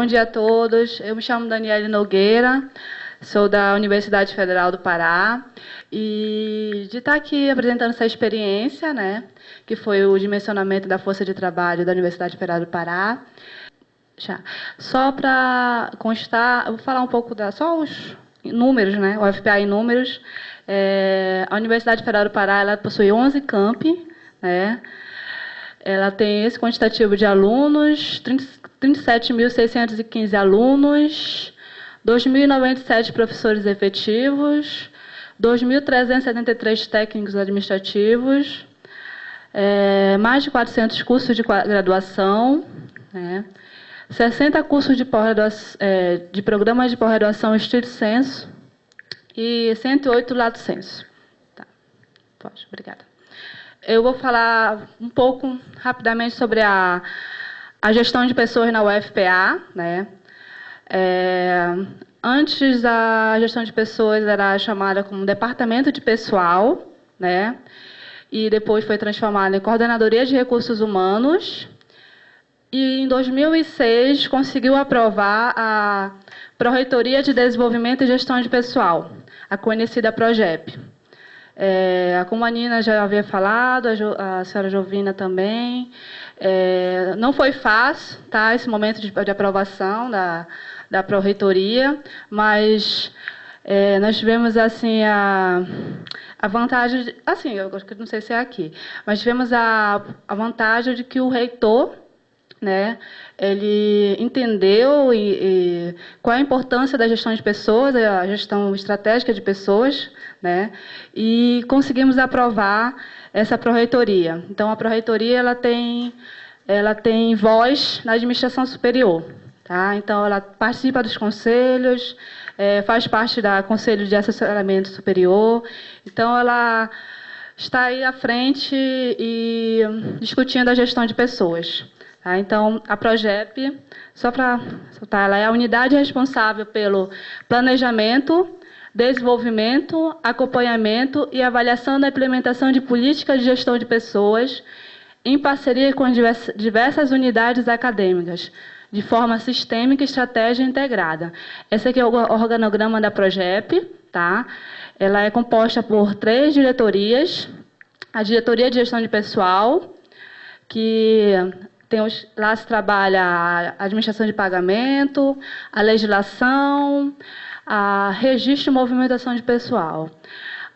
Bom dia a todos. Eu me chamo Daniele Nogueira, sou da Universidade Federal do Pará e de estar aqui apresentando essa experiência, né, que foi o dimensionamento da força de trabalho da Universidade Federal do Pará. Só para constar, eu vou falar um pouco só os números, né, o UFPA em números. A Universidade Federal do Pará ela possui 11 campi, né. Ela tem esse quantitativo de alunos, 37.615 alunos, 2.097 professores efetivos, 2.373 técnicos administrativos, mais de 400 cursos de graduação, né, 60 cursos de programas de pós-graduação estricto sensu e 108 lato sensu. Tá. Pode, obrigada. Eu vou falar um pouco rapidamente sobre a gestão de pessoas na UFPA, né? Antes, a gestão de pessoas era chamada como departamento de pessoal, né? E depois foi transformada em coordenadoria de recursos humanos. E, em 2006, conseguiu aprovar a Pró-Reitoria de Desenvolvimento e Gestão de Pessoal, a conhecida PROGEP. Como a Nina já havia falado, a senhora Jovina também. Não foi fácil, tá, esse momento de aprovação da Pró-Reitoria, mas nós tivemos assim, a vantagem, assim, eu não sei se é aqui, mas tivemos a vantagem de que o reitor, né, ele entendeu qual a importância da gestão de pessoas, a gestão estratégica de pessoas, né, e conseguimos aprovar essa pró-reitoria. Então, a pró-reitoria ela tem voz na administração superior. Tá? Então, ela participa dos conselhos, faz parte do Conselho de Assessoramento Superior. Então, ela está aí à frente e discutindo a gestão de pessoas. Tá? Então, a PROGEP, só para soltar, ela é a unidade responsável pelo planejamento, desenvolvimento, acompanhamento e avaliação da implementação de políticas de gestão de pessoas em parceria com diversas unidades acadêmicas, de forma sistêmica, estratégia e integrada. Esse aqui é o organograma da PROGEP. Tá? Ela é composta por 3 diretorias. A Diretoria de Gestão de Pessoal, que lá se trabalha a administração de pagamento, a legislação, a registro e movimentação de pessoal.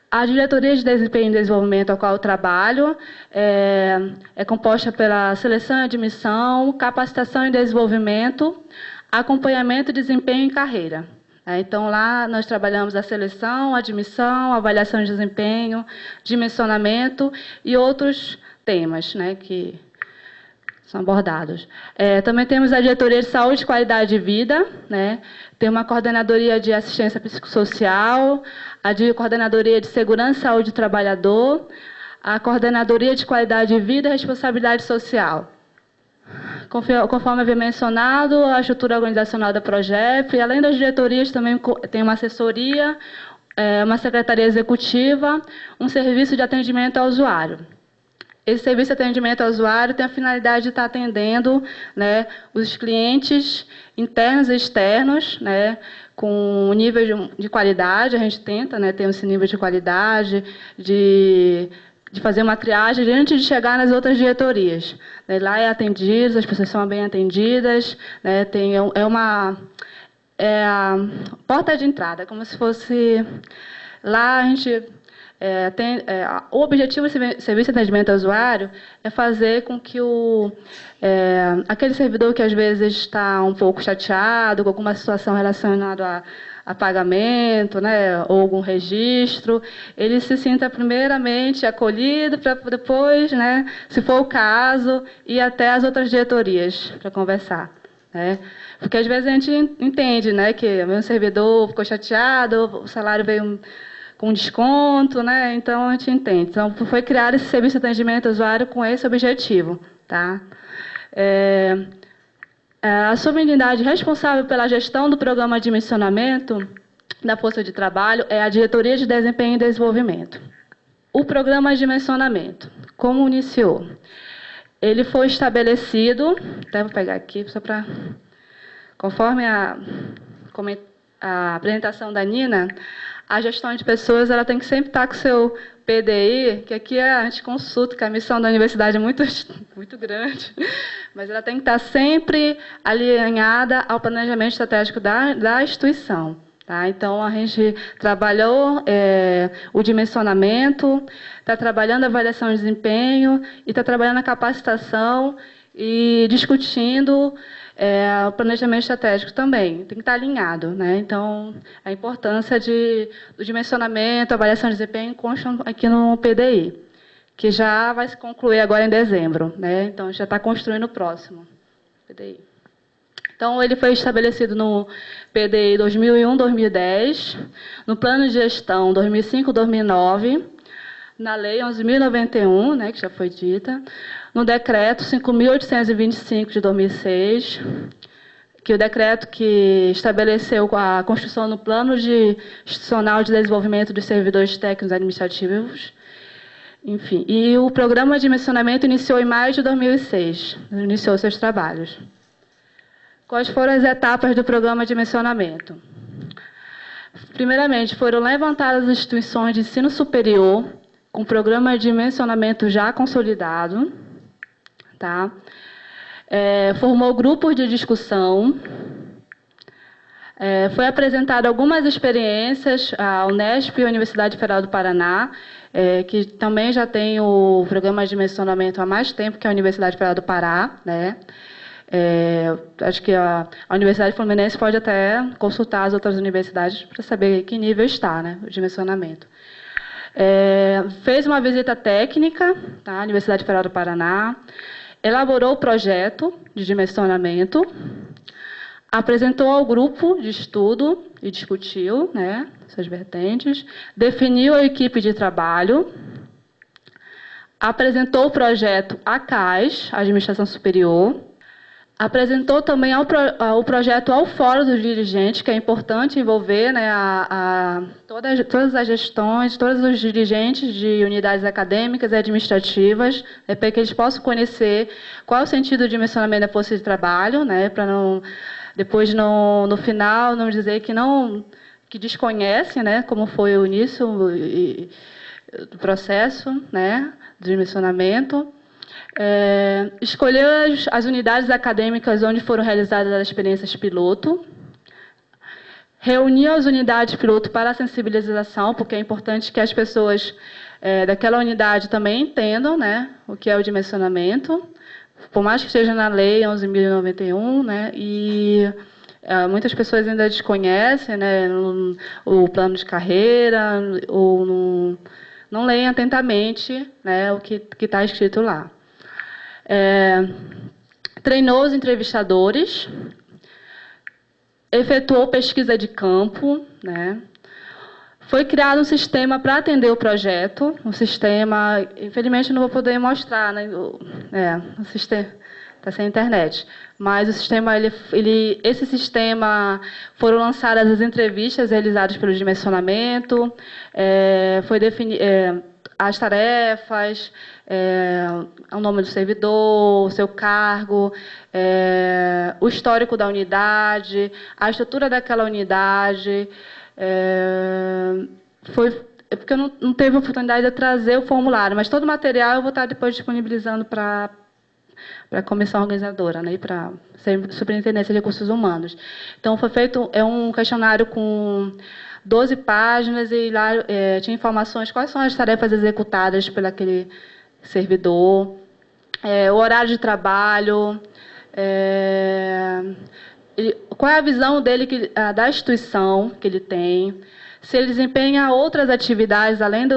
A Diretoria de Desempenho e Desenvolvimento, a qual eu trabalho, é composta pela seleção e admissão, capacitação e desenvolvimento, acompanhamento, desempenho e carreira. Então, lá nós trabalhamos a seleção, admissão, avaliação de desempenho, dimensionamento e outros temas, né, que são abordados. Também temos a Diretoria de Saúde e Qualidade de Vida, né? Tem uma coordenadoria de assistência psicossocial, a Coordenadoria de Segurança e Saúde do Trabalhador, a Coordenadoria de Qualidade de Vida e Responsabilidade Social. Conforme havia mencionado, a estrutura organizacional da PROGEP, além das diretorias, também tem uma assessoria, uma secretaria executiva, um serviço de atendimento ao usuário. Esse serviço de atendimento ao usuário tem a finalidade de estar atendendo, né, os clientes internos e externos, né, com nível de qualidade. A gente tenta, né, ter esse nível de qualidade, de fazer uma triagem antes de chegar nas outras diretorias. Lá é atendido, as pessoas são bem atendidas, né, é a porta de entrada, como se fosse... Lá a gente... o objetivo do serviço de atendimento ao usuário é fazer com que aquele servidor que às vezes está um pouco chateado com alguma situação relacionada a pagamento, né, ou algum registro, ele se sinta primeiramente acolhido para depois, né, se for o caso, ir até as outras diretorias para conversar. Né? Porque às vezes a gente entende, né, que o meu servidor ficou chateado, o salário veio com desconto, né? Então, a gente entende. Então, foi criado esse serviço de atendimento ao usuário com esse objetivo. Tá? A subunidade responsável pela gestão do programa de dimensionamento da força de trabalho é a Diretoria de Desempenho e Desenvolvimento. O programa de dimensionamento, como iniciou? Ele foi estabelecido, até vou pegar aqui só para Conforme a apresentação da Nina, a gestão de pessoas ela tem que sempre estar com o seu PDI, que aqui a gente consulta, que a missão da universidade é muito, muito grande, mas ela tem que estar sempre alinhada ao planejamento estratégico da instituição. Tá? Então, a gente trabalhou o dimensionamento, está trabalhando a avaliação de desempenho e está trabalhando a capacitação e discutindo o planejamento estratégico também. Tem que estar alinhado. Né? Então, a importância do dimensionamento, avaliação de desempenho constam aqui no PDI, que já vai se concluir agora em dezembro. Né? Então, já está construindo o próximo PDI. Então, ele foi estabelecido no PDI 2001-2010, no Plano de Gestão 2005-2009, na Lei 11.091, né, que já foi dita, no Decreto 5.825 de 2006, que é o decreto que estabeleceu a construção no Plano Institucional de Desenvolvimento dos Servidores Técnicos Administrativos, enfim. E o Programa de Dimensionamento iniciou em maio de 2006, iniciou seus trabalhos. Quais foram as etapas do programa de dimensionamento? Primeiramente, foram levantadas as instituições de ensino superior com programa de dimensionamento já consolidado. Tá? Formou grupos de discussão. Foi apresentado algumas experiências à Unesp e à Universidade Federal do Paraná, que também já tem o programa de dimensionamento há mais tempo que a Universidade Federal do Pará, né? Acho que a Universidade Fluminense pode até consultar as outras universidades para saber que nível está, né, o dimensionamento. Fez uma visita técnica, tá, à Universidade Federal do Paraná, elaborou o projeto de dimensionamento, apresentou ao grupo de estudo e discutiu, né, suas vertentes, definiu a equipe de trabalho, apresentou o projeto à CAS, Administração Superior, apresentou também o projeto ao Fórum dos Dirigentes, que é importante envolver, né, todas as gestões, todos os dirigentes de unidades acadêmicas e administrativas, para que eles possam conhecer qual é o sentido do dimensionamento da força de trabalho, né, para não, depois, no final, não dizer que desconhece, né, como foi o início do processo, né, do dimensionamento. Escolheu as unidades acadêmicas onde foram realizadas as experiências piloto, reuniu as unidades piloto para a sensibilização, porque é importante que as pessoas daquela unidade também entendam, né, o que é o dimensionamento, por mais que esteja na Lei 11.091, né, e muitas pessoas ainda desconhecem, né, o plano de carreira, ou não leem atentamente, né, o que está escrito lá. Treinou os entrevistadores, efetuou pesquisa de campo, né? Foi criado um sistema para atender o projeto, um sistema, infelizmente não vou poder mostrar, né? O sistema está sem internet, mas o sistema, esse sistema foram lançadas as entrevistas realizadas pelo dimensionamento, foi definir as tarefas, o nome do servidor, o seu cargo, o histórico da unidade, a estrutura daquela unidade. Porque eu não teve a oportunidade de trazer o formulário, mas todo o material eu vou estar depois disponibilizando para a comissão organizadora, né, e para a Superintendência de Recursos Humanos. Então, foi feito um questionário com 12 páginas e lá tinha informações quais são as tarefas executadas por aquele servidor, o horário de trabalho, qual é a visão dele da instituição que ele tem, se ele desempenha outras atividades além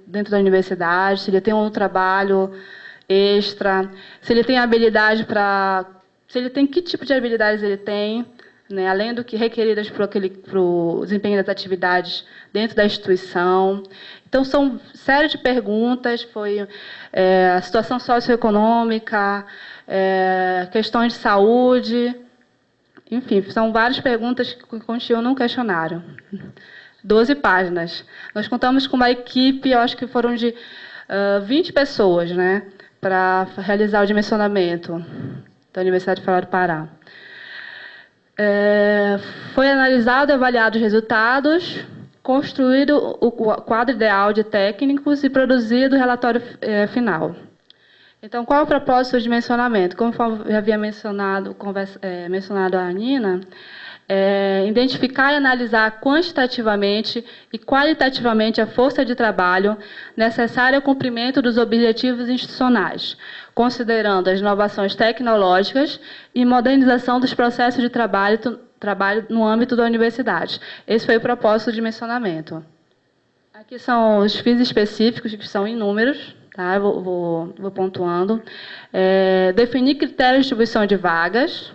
dentro da universidade, se ele tem um trabalho extra, se ele tem habilidade que tipo de habilidades ele tem, né, além do que requeridas para o desempenho das atividades dentro da instituição. Então, são série de perguntas, foi a situação socioeconômica, questões de saúde, enfim, são várias perguntas que continham num questionário. 12 páginas. Nós contamos com uma equipe, eu acho que foram de 20 pessoas, né, para realizar o dimensionamento. da Universidade Federal do Pará. Foi analisado e avaliado os resultados, construído o quadro ideal de técnicos e produzido o relatório final. Então, qual é o propósito do dimensionamento? Como já havia mencionado a Nina, identificar e analisar quantitativamente e qualitativamente a força de trabalho necessária ao cumprimento dos objetivos institucionais, considerando as inovações tecnológicas e modernização dos processos de trabalho no âmbito da universidade. Esse foi o propósito do dimensionamento. Aqui são os fins específicos, que são inúmeros. Tá, eu vou pontuando. Definir critérios de distribuição de vagas,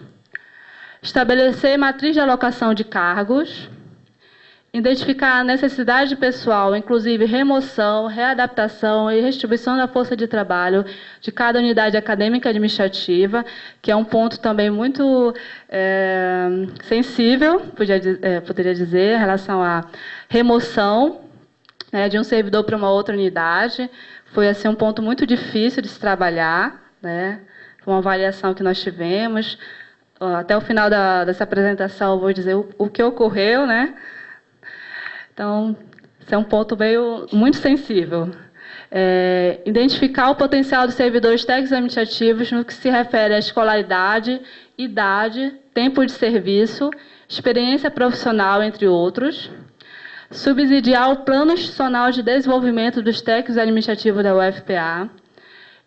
estabelecer matriz de alocação de cargos, identificar a necessidade de pessoal, inclusive remoção, readaptação e redistribuição da força de trabalho de cada unidade acadêmica administrativa, que é um ponto também muito sensível, poderia dizer, em relação à remoção de um servidor para uma outra unidade. Foi assim, um ponto muito difícil de se trabalhar, né? Foi uma avaliação que nós tivemos. Até o final dessa apresentação, eu vou dizer o que ocorreu, né? Então, esse é um ponto muito sensível. Identificar o potencial dos servidores técnicos administrativos no que se refere à escolaridade, idade, tempo de serviço, experiência profissional, entre outros. Subsidiar o plano institucional de desenvolvimento dos técnicos administrativos da UFPA.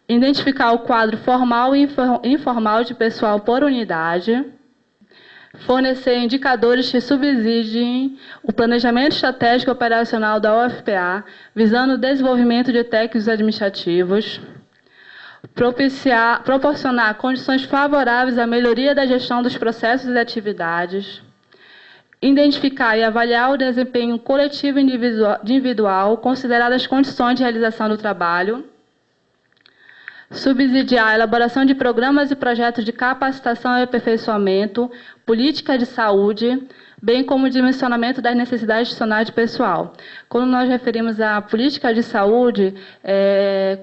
Identificar o quadro formal e informal de pessoal por unidade. Fornecer indicadores que subsidiem o planejamento estratégico operacional da UFPA, visando o desenvolvimento de técnicos administrativos. Proporcionar condições favoráveis à melhoria da gestão dos processos e atividades. Identificar e avaliar o desempenho coletivo e individual, consideradas as condições de realização do trabalho. Subsidiar a elaboração de programas e projetos de capacitação e aperfeiçoamento, política de saúde, bem como o dimensionamento das necessidades institucionais de pessoal. Quando nós referimos à política de saúde,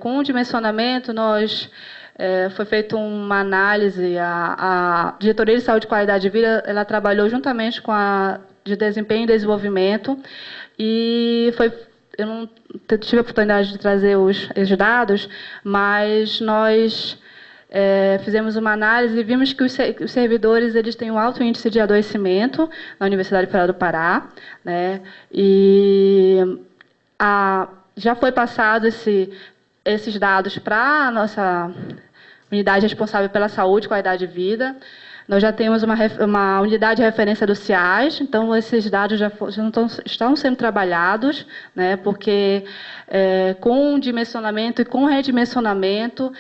com o dimensionamento, foi feita uma análise, a Diretoria de Saúde e Qualidade de Vida, ela trabalhou juntamente com a de Desempenho e Desenvolvimento, e eu não tive a oportunidade de trazer os dados, mas nós fizemos uma análise e vimos que os servidores eles têm um alto índice de adoecimento na Universidade Federal do Pará, né? E já foi passado esses dados para a nossa unidade responsável pela saúde e qualidade de vida. Nós já temos uma unidade de referência do CIAS, então esses dados já estão sendo trabalhados, né, porque com dimensionamento e com redimensionamento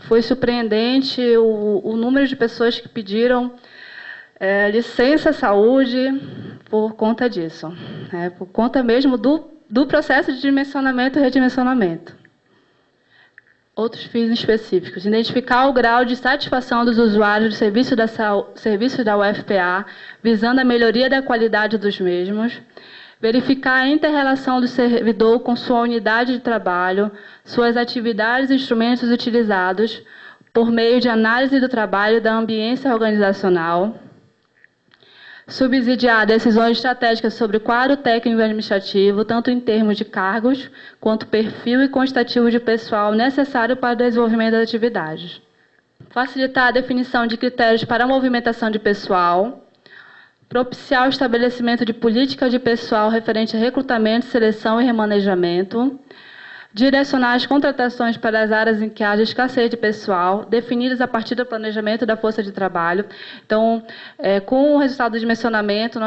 foi surpreendente o número de pessoas que pediram licença saúde por conta disso, né, por conta mesmo do processo de dimensionamento e redimensionamento. Outros fins específicos. Identificar o grau de satisfação dos usuários do serviço da UFPA, visando a melhoria da qualidade dos mesmos. Verificar a inter-relação do servidor com sua unidade de trabalho, suas atividades e instrumentos utilizados, por meio de análise do trabalho e da ambiência organizacional. Subsidiar decisões estratégicas sobre o quadro técnico e administrativo, tanto em termos de cargos, quanto perfil e quantitativo de pessoal necessário para o desenvolvimento das atividades. Facilitar a definição de critérios para a movimentação de pessoal. Propiciar o estabelecimento de políticas de pessoal referente a recrutamento, seleção e remanejamento. Direcionar as contratações para as áreas em que haja escassez de pessoal, definidas a partir do planejamento da força de trabalho. Então, com o resultado do dimensionamento,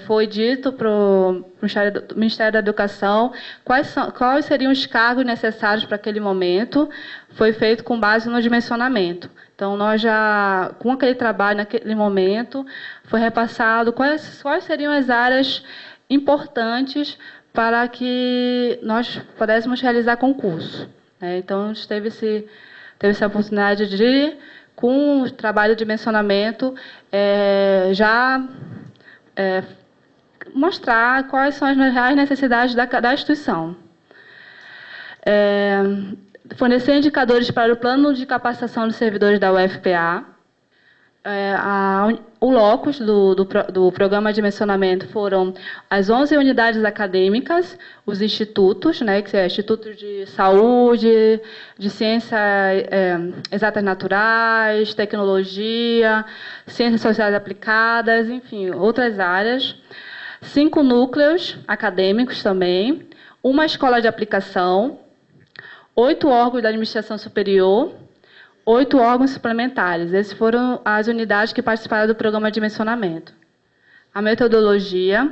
foi dito para o Ministério da Educação quais seriam os cargos necessários para aquele momento. Foi feito com base no dimensionamento. Então, nós já, com aquele trabalho naquele momento, foi repassado quais seriam as áreas importantes para que nós pudéssemos realizar concurso. Então, a gente teve essa oportunidade de, com o trabalho de dimensionamento, mostrar quais são as reais necessidades da instituição. fornecer indicadores para o plano de capacitação de servidores da UFPA. O locus do programa de dimensionamento foram as 11 unidades acadêmicas, os institutos, né, que é Instituto de Saúde, de Ciências Exatas Naturais, Tecnologia, Ciências Sociais Aplicadas, enfim, outras áreas. 5 núcleos acadêmicos também, uma escola de aplicação, 8 órgãos da administração superior, 8 órgãos suplementares. Essas foram as unidades que participaram do programa de dimensionamento. A metodologia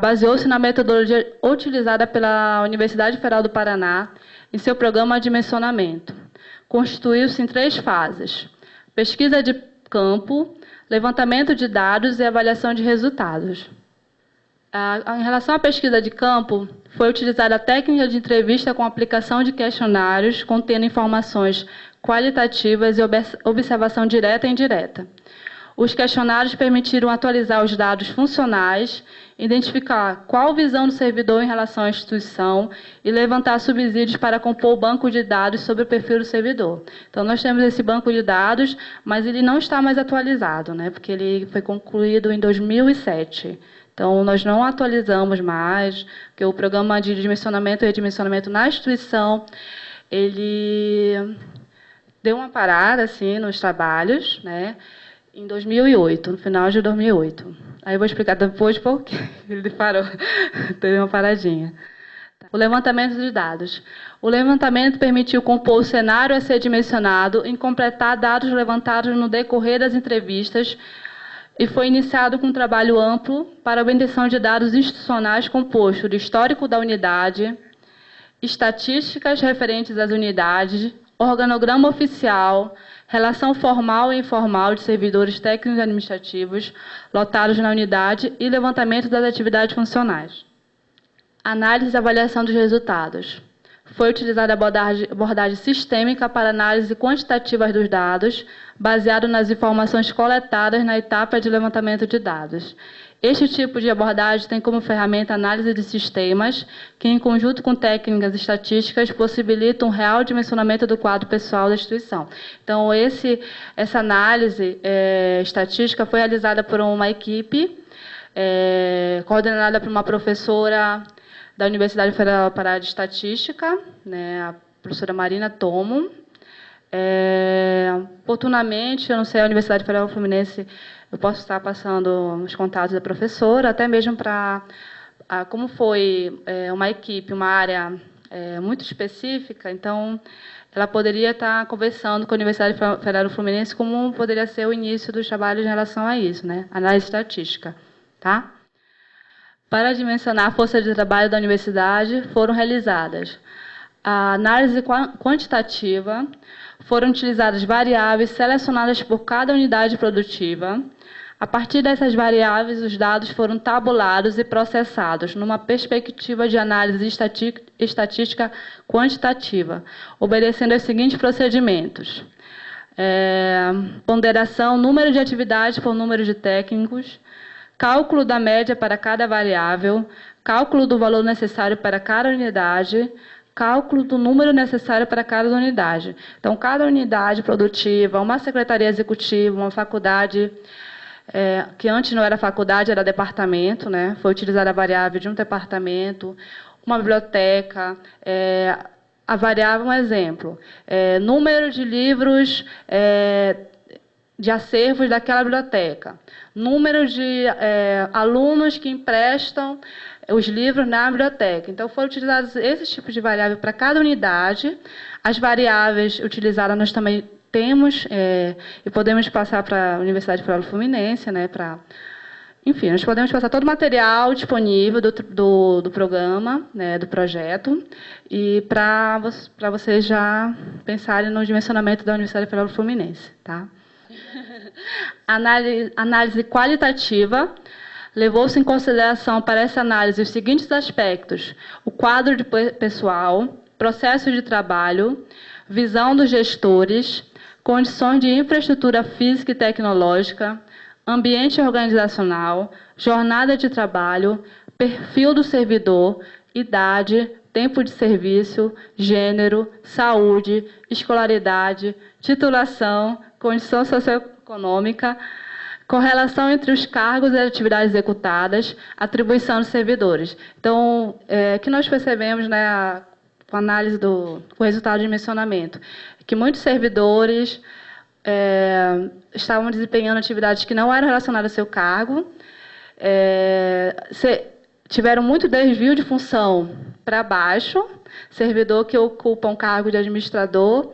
baseou-se na metodologia utilizada pela Universidade Federal do Paraná em seu programa de dimensionamento. Constituiu-se em 3 fases: pesquisa de campo, levantamento de dados e avaliação de resultados. Em relação à pesquisa de campo, foi utilizada a técnica de entrevista com aplicação de questionários contendo informações qualitativas e observação direta e indireta. Os questionários permitiram atualizar os dados funcionais, identificar qual visão do servidor em relação à instituição e levantar subsídios para compor o banco de dados sobre o perfil do servidor. Então, nós temos esse banco de dados, mas ele não está mais atualizado, né, porque ele foi concluído em 2007. Então, nós não atualizamos mais, porque o programa de dimensionamento e redimensionamento na instituição, ele deu uma parada assim, nos trabalhos, né, em 2008, no final de 2008. Aí eu vou explicar depois por que ele parou, teve uma paradinha. O levantamento de dados. O levantamento permitiu compor o cenário a ser dimensionado e completar dados levantados no decorrer das entrevistas, e foi iniciado com um trabalho amplo para a obtenção de dados institucionais composto de histórico da unidade, estatísticas referentes às unidades, organograma oficial, relação formal e informal de servidores técnicos e administrativos lotados na unidade e levantamento das atividades funcionais. Análise e avaliação dos resultados. Foi utilizada a abordagem sistêmica para análise quantitativa dos dados, baseado nas informações coletadas na etapa de levantamento de dados. Este tipo de abordagem tem como ferramenta a análise de sistemas, que, em conjunto com técnicas estatísticas, possibilitam um real dimensionamento do quadro pessoal da instituição. Então, essa análise estatística foi realizada por uma equipe, coordenada por uma professora da Universidade Federal do Pará de Estatística, né, a professora Marina Tomo. Oportunamente, eu não sei, a Universidade Federal Fluminense, eu posso estar passando os contatos da professora, até mesmo para, como foi uma equipe, uma área muito específica, então ela poderia estar conversando com a Universidade Federal Fluminense como poderia ser o início dos trabalhos em relação a isso, né? Análise estatística, tá? Para dimensionar a força de trabalho da universidade, foram realizadas a análise quantitativa, foram utilizadas variáveis selecionadas por cada unidade produtiva. A partir dessas variáveis, os dados foram tabulados e processados numa perspectiva de análise estatística quantitativa, obedecendo aos seguintes procedimentos: ponderação, número de atividades por número de técnicos, cálculo da média para cada variável, cálculo do valor necessário para cada unidade, cálculo do número necessário para cada unidade. Então, cada unidade produtiva, uma secretaria executiva, uma faculdade, que antes não era faculdade, era departamento, né? Foi utilizada a variável de um departamento, uma biblioteca, a variável, um exemplo, número de livros de acervos daquela biblioteca, número de alunos que emprestam os livros na biblioteca. Então, foram utilizados esses tipos de variável para cada unidade. As variáveis utilizadas nós também temos, e podemos passar para a Universidade Federal Fluminense, né, enfim, nós podemos passar todo o material disponível do programa, né, do projeto, e para vocês já pensarem no dimensionamento da Universidade Federal Fluminense, tá? Análise qualitativa. Levou-se em consideração para essa análise os seguintes aspectos: o quadro de pessoal, processo de trabalho, visão dos gestores, condições de infraestrutura física e tecnológica, ambiente organizacional, jornada de trabalho, perfil do servidor, idade, tempo de serviço, gênero, saúde, escolaridade, titulação, condição socioeconômica, correlação entre os cargos e as atividades executadas, atribuição dos servidores. Então, o que nós percebemos, né, com a análise com o resultado de dimensionamento, é que muitos servidores estavam desempenhando atividades que não eram relacionadas ao seu cargo, tiveram muito desvio de função para baixo, servidor que ocupa um cargo de administrador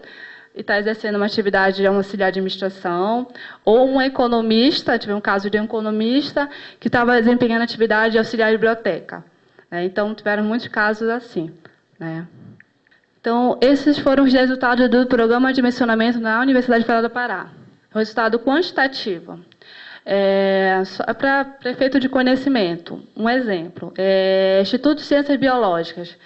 e está exercendo uma atividade de auxiliar de administração, ou um economista, tive um caso de um economista que estava desempenhando atividade de auxiliar de biblioteca. Então, tiveram muitos casos assim, né? Então, esses foram os resultados do programa de dimensionamento na Universidade Federal do Pará. O resultado quantitativo. Para efeito de conhecimento, um exemplo. Instituto de Ciências Biológicas.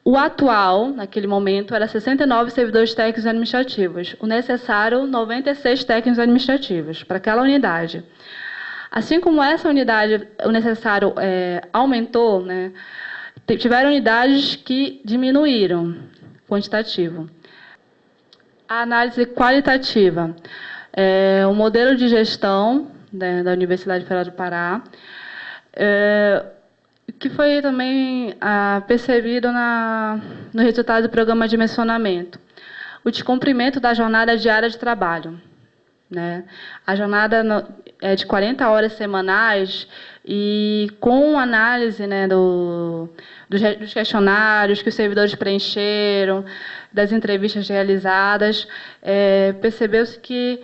O atual, naquele momento, era 69 servidores técnicos administrativos. O necessário, 96 técnicos administrativos para aquela unidade. Assim como essa unidade, o necessário aumentou, né, tiveram unidades que diminuíram, quantitativo. A análise qualitativa. O modelo de gestão, né, da Universidade Federal do Pará, que foi também percebido no resultado do programa de dimensionamento. O descumprimento da jornada diária de trabalho, né? A jornada é de 40 horas semanais e com análise, né, dos questionários que os servidores preencheram, das entrevistas realizadas, percebeu-se que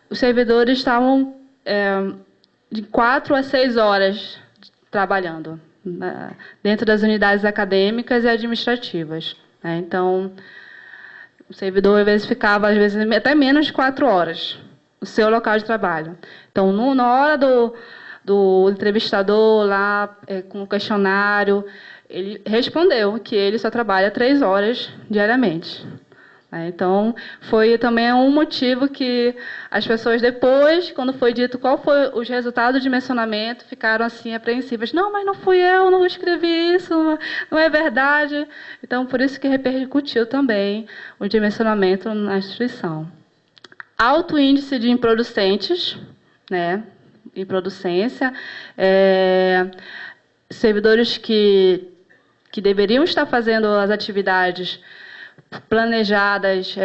os servidores estavam de 4 a 6 horas trabalhando dentro das unidades acadêmicas e administrativas, né? Então, o servidor, às vezes, ficava até menos de 4 horas no seu local de trabalho. Então, na hora do entrevistador, lá com o questionário, ele respondeu que ele só trabalha 3 horas diariamente. Então, foi também um motivo que as pessoas depois, quando foi dito qual foi os resultados de dimensionamento, ficaram assim apreensivas. Não, mas não fui eu, não escrevi isso, não é verdade. Então, por isso que repercutiu também o dimensionamento na instituição. Alto índice de improducentes, né, improducência, servidores que deveriam estar fazendo as atividades planejadas,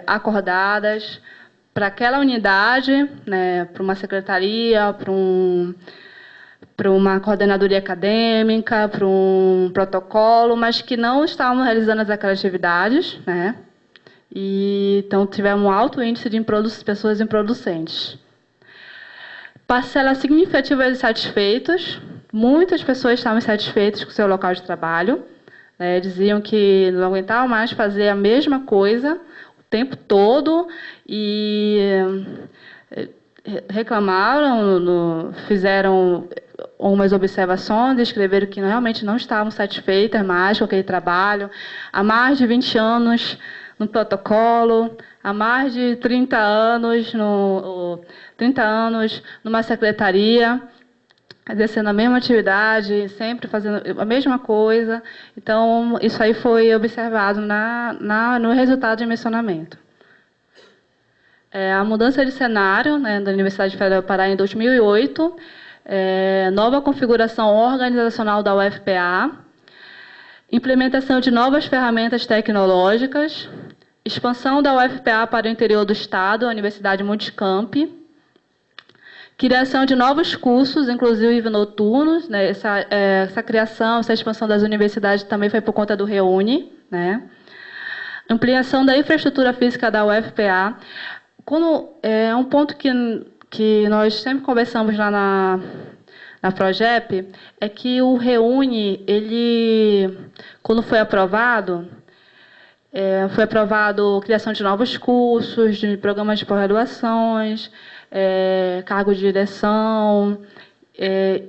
acordadas para aquela unidade, né, para uma secretaria, para uma coordenadoria acadêmica, para um protocolo, mas que não estavam realizando aquelas atividades, né? E então tivemos um alto índice de pessoas improducentes. Parcela significativa de satisfeitos. Muitas pessoas estavam insatisfeitas com o seu local de trabalho. Diziam que não aguentavam mais fazer a mesma coisa o tempo todo e reclamaram, fizeram algumas observações, escreveram que realmente não estavam satisfeitas mais com aquele trabalho. Há mais de 20 anos no protocolo, há mais de 30 anos numa secretaria, exercendo a mesma atividade, sempre fazendo a mesma coisa. Então, isso aí foi observado no resultado de dimensionamento. A mudança de cenário, né, da Universidade Federal do Pará em 2008, nova configuração organizacional da UFPA, implementação de novas ferramentas tecnológicas, expansão da UFPA para o interior do Estado, a Universidade Multicamp, criação de novos cursos, inclusive noturnos, né? Essa criação, essa expansão das universidades também foi por conta do REUNE, né? Ampliação da infraestrutura física da UFPA. Um ponto que nós sempre conversamos lá na Progep é que o REUNE, quando foi aprovado a criação de novos cursos, de programas de pós-graduações, cargo de direção.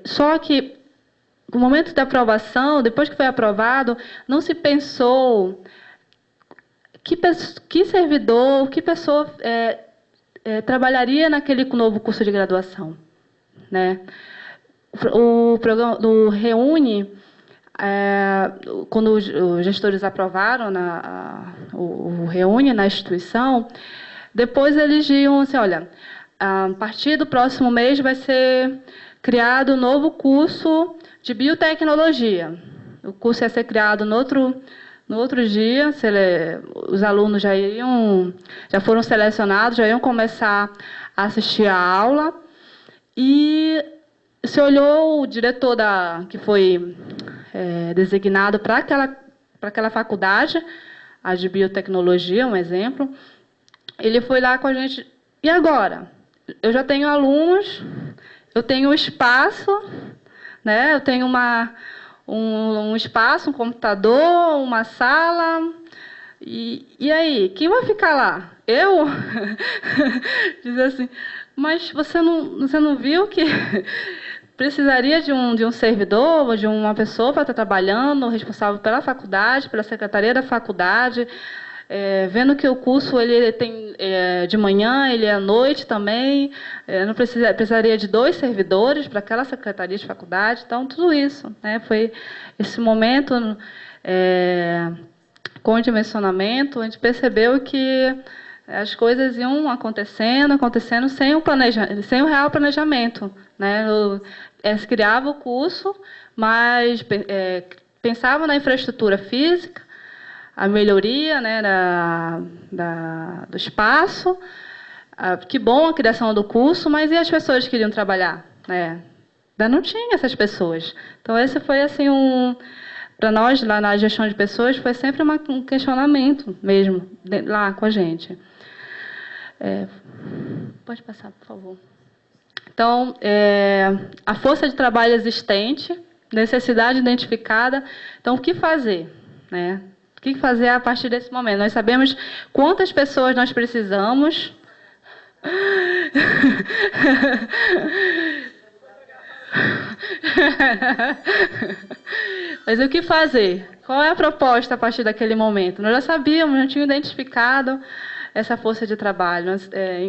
Só que, no momento da aprovação, depois que foi aprovado, não se pensou que servidor, que pessoa trabalharia naquele novo curso de graduação, né? O programa do REUNE, quando os gestores aprovaram o Reúne na instituição, depois eles diziam assim, olha, a partir do próximo mês vai ser criado um novo curso de biotecnologia. O curso ia ser criado no outro dia, os alunos já foram selecionados, já iam começar a assistir a aula, e se olhou o diretor que foi designado para aquela faculdade, a de biotecnologia, um exemplo, ele foi lá com a gente, e agora? Eu já tenho alunos, eu tenho espaço, né? Eu tenho um espaço, um computador, uma sala, e aí, quem vai ficar lá? Eu? Diz assim, mas você não viu que precisaria de um servidor, de uma pessoa para estar trabalhando, responsável pela faculdade, pela secretaria da faculdade, vendo que o curso ele tem de manhã, ele é à noite também, não precisaria de 2 servidores para aquela secretaria de faculdade. Então, tudo isso, né, foi esse momento com o dimensionamento, a gente percebeu que as coisas iam acontecendo sem o real planejamento, né? Se criava o curso, mas pensava na infraestrutura física, a melhoria, né, do espaço. Que bom a criação do curso, mas e as pessoas que queriam trabalhar, né? Ainda não tinha essas pessoas. Então, esse foi assim para nós, lá na gestão de pessoas, foi sempre um questionamento mesmo, lá com a gente. Pode passar, por favor. Então, a força de trabalho existente, necessidade identificada. Então, o que fazer, né? O que fazer a partir desse momento? Nós sabemos quantas pessoas nós precisamos. Mas o que fazer? Qual é a proposta a partir daquele momento? Nós já sabíamos, já tínhamos identificado essa força de trabalho.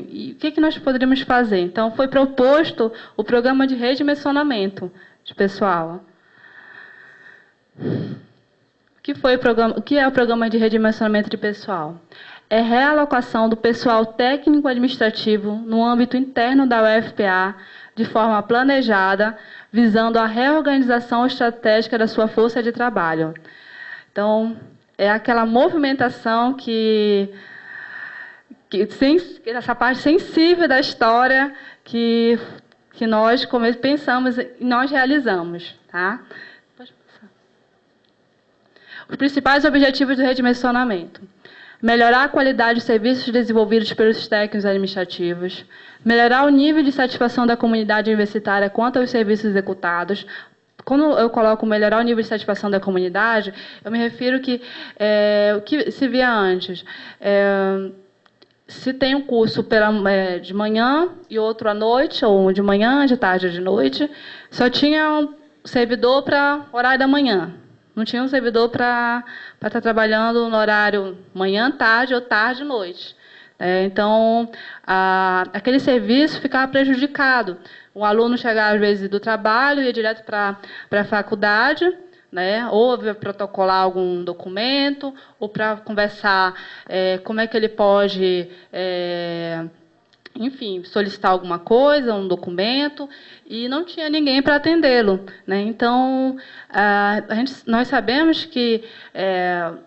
E o que nós poderíamos fazer? Então, foi proposto o programa de redimensionamento de pessoal. O que é o programa de redimensionamento de pessoal? É realocação do pessoal técnico-administrativo no âmbito interno da UFPA, de forma planejada, visando a reorganização estratégica da sua força de trabalho. Então, é aquela movimentação essa parte sensível da história que nós pensamos e nós realizamos. Tá? Pode passar. Os principais objetivos do redimensionamento: melhorar a qualidade dos serviços desenvolvidos pelos técnicos administrativos, melhorar o nível de satisfação da comunidade universitária quanto aos serviços executados. Quando eu coloco melhorar o nível de satisfação da comunidade, eu me refiro que o que se via antes. Se tem um curso de manhã e outro à noite, ou de manhã, de tarde ou de noite, só tinha um servidor para horário da manhã. Não tinha um servidor para estar trabalhando no horário manhã, tarde ou tarde e noite. Então, aquele serviço ficava prejudicado. O aluno chegava, às vezes, do trabalho, ia direto para a faculdade, né, ou para protocolar algum documento, ou para conversar como é que ele pode, enfim, solicitar alguma coisa, um documento, e não tinha ninguém para atendê-lo, né? Então, nós sabemos que,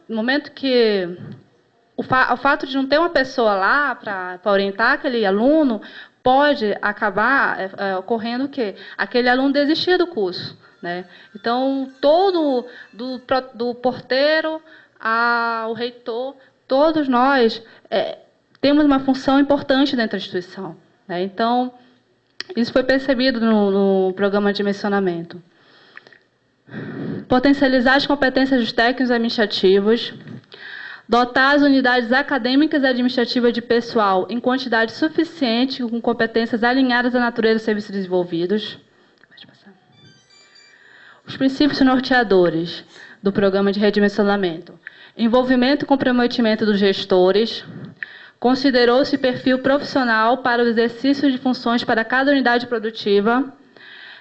no momento que o fato de não ter uma pessoa lá para orientar aquele aluno, pode acabar ocorrendo o quê? Aquele aluno desistir do curso. Né? Então, todo, do porteiro ao reitor, todos nós temos uma função importante dentro da instituição. Né? Então, isso foi percebido no programa de dimensionamento. Potencializar as competências dos técnicos administrativos, dotar as unidades acadêmicas e administrativas de pessoal em quantidade suficiente, com competências alinhadas à natureza dos serviços desenvolvidos. Os princípios norteadores do programa de redimensionamento: envolvimento e comprometimento dos gestores, considerou-se perfil profissional para o exercício de funções para cada unidade produtiva,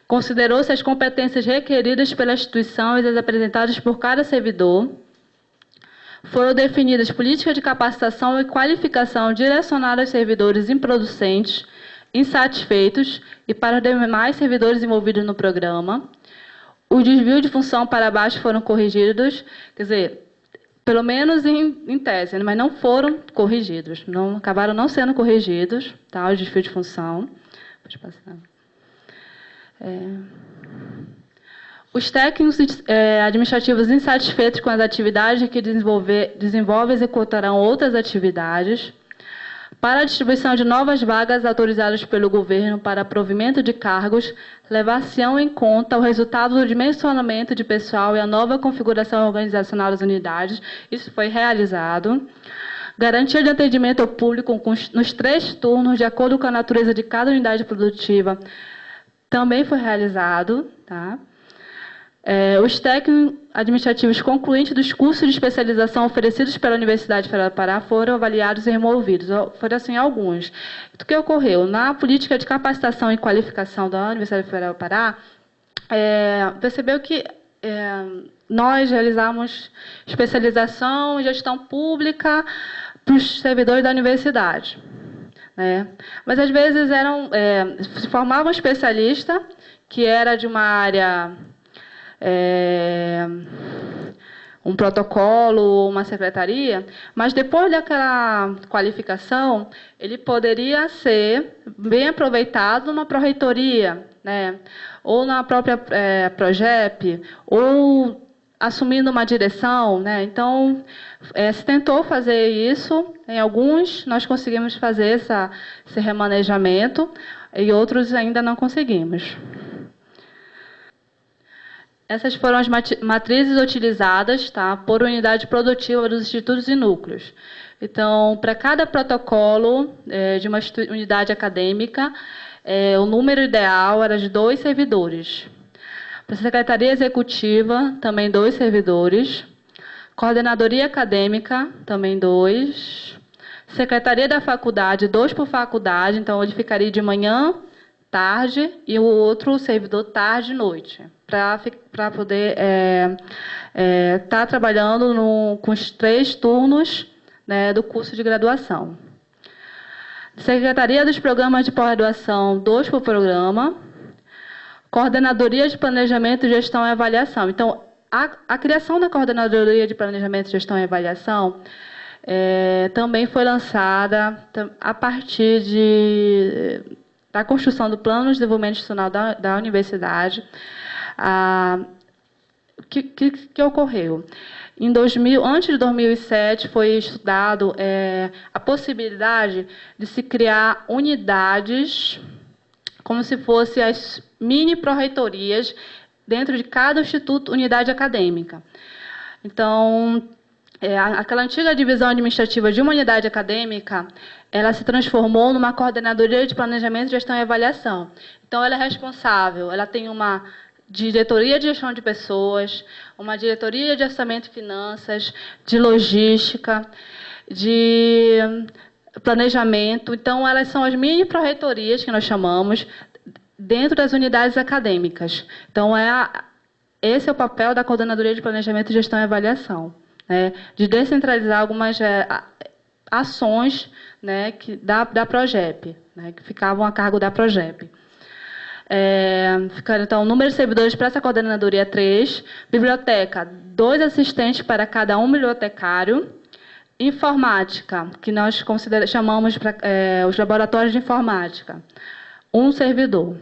Considerou-se as competências requeridas pela instituição e as apresentadas por cada servidor. Foram definidas políticas de capacitação e qualificação direcionadas aos servidores improducentes, insatisfeitos e para os demais servidores envolvidos no programa. Os desvios de função para baixo foram corrigidos, quer dizer, pelo menos em tese, mas não foram corrigidos, acabaram não sendo corrigidos, tá, os desvios de função. Pode passar. Os técnicos administrativos insatisfeitos com as atividades que desenvolvem executarão outras atividades. Para a distribuição de novas vagas autorizadas pelo governo para provimento de cargos, levar-se-ão em conta o resultado do dimensionamento de pessoal e a nova configuração organizacional das unidades. Isso foi realizado. Garantia de atendimento ao público nos 3 turnos, de acordo com a natureza de cada unidade produtiva, também foi realizado. Tá? Os técnicos administrativos concluintes dos cursos de especialização oferecidos pela Universidade Federal do Pará foram avaliados e removidos. Foram, assim, alguns. O que ocorreu? Na política de capacitação e qualificação da Universidade Federal do Pará, percebeu que nós realizamos especialização em gestão pública para os servidores da universidade. Né? Mas, às vezes, se formava um especialista que era de uma área... um protocolo, uma secretaria, mas depois daquela qualificação, ele poderia ser bem aproveitado numa pró-reitoria, né? Ou na própria Progep, ou assumindo uma direção. Né? Então, se tentou fazer isso, em alguns nós conseguimos fazer esse remanejamento, e outros ainda não conseguimos. Essas foram as matrizes utilizadas, tá, por unidade produtiva dos institutos e núcleos. Então, para cada protocolo de uma unidade acadêmica, o número ideal era de 2 servidores. Para a Secretaria Executiva, também 2 servidores. Coordenadoria Acadêmica, também 2. Secretaria da Faculdade, 2 por faculdade, então ele ficaria de manhã, tarde, e o outro servidor tarde e noite, para poder estar trabalhando com os 3 turnos, né, do curso de graduação. Secretaria dos Programas de Pós-Graduação, 2 por programa. Coordenadoria de Planejamento, Gestão e Avaliação. Então, a criação da Coordenadoria de Planejamento, Gestão e Avaliação também foi lançada a partir da construção do Plano de Desenvolvimento Institucional da Universidade. O que ocorreu? Antes de 2007, foi estudado a possibilidade de se criar unidades, como se fossem as mini pró-reitorias, dentro de cada instituto, unidade acadêmica. Então, aquela antiga divisão administrativa de uma unidade acadêmica, ela se transformou numa coordenadoria de planejamento, gestão e avaliação. Então, ela é responsável, ela tem uma diretoria de gestão de pessoas, uma diretoria de orçamento e finanças, de logística, de planejamento. Então, elas são as mini pró-reitorias, que nós chamamos, dentro das unidades acadêmicas. Então, esse é o papel da Coordenadoria de Planejamento, Gestão e Avaliação, né? De descentralizar algumas ações, né, da Progep, né, que ficavam a cargo da Progep. Então, o número de servidores para essa coordenadoria é 3. Biblioteca, 2 assistentes para cada um bibliotecário. Informática, que nós chamamos os laboratórios de informática, 1 servidor.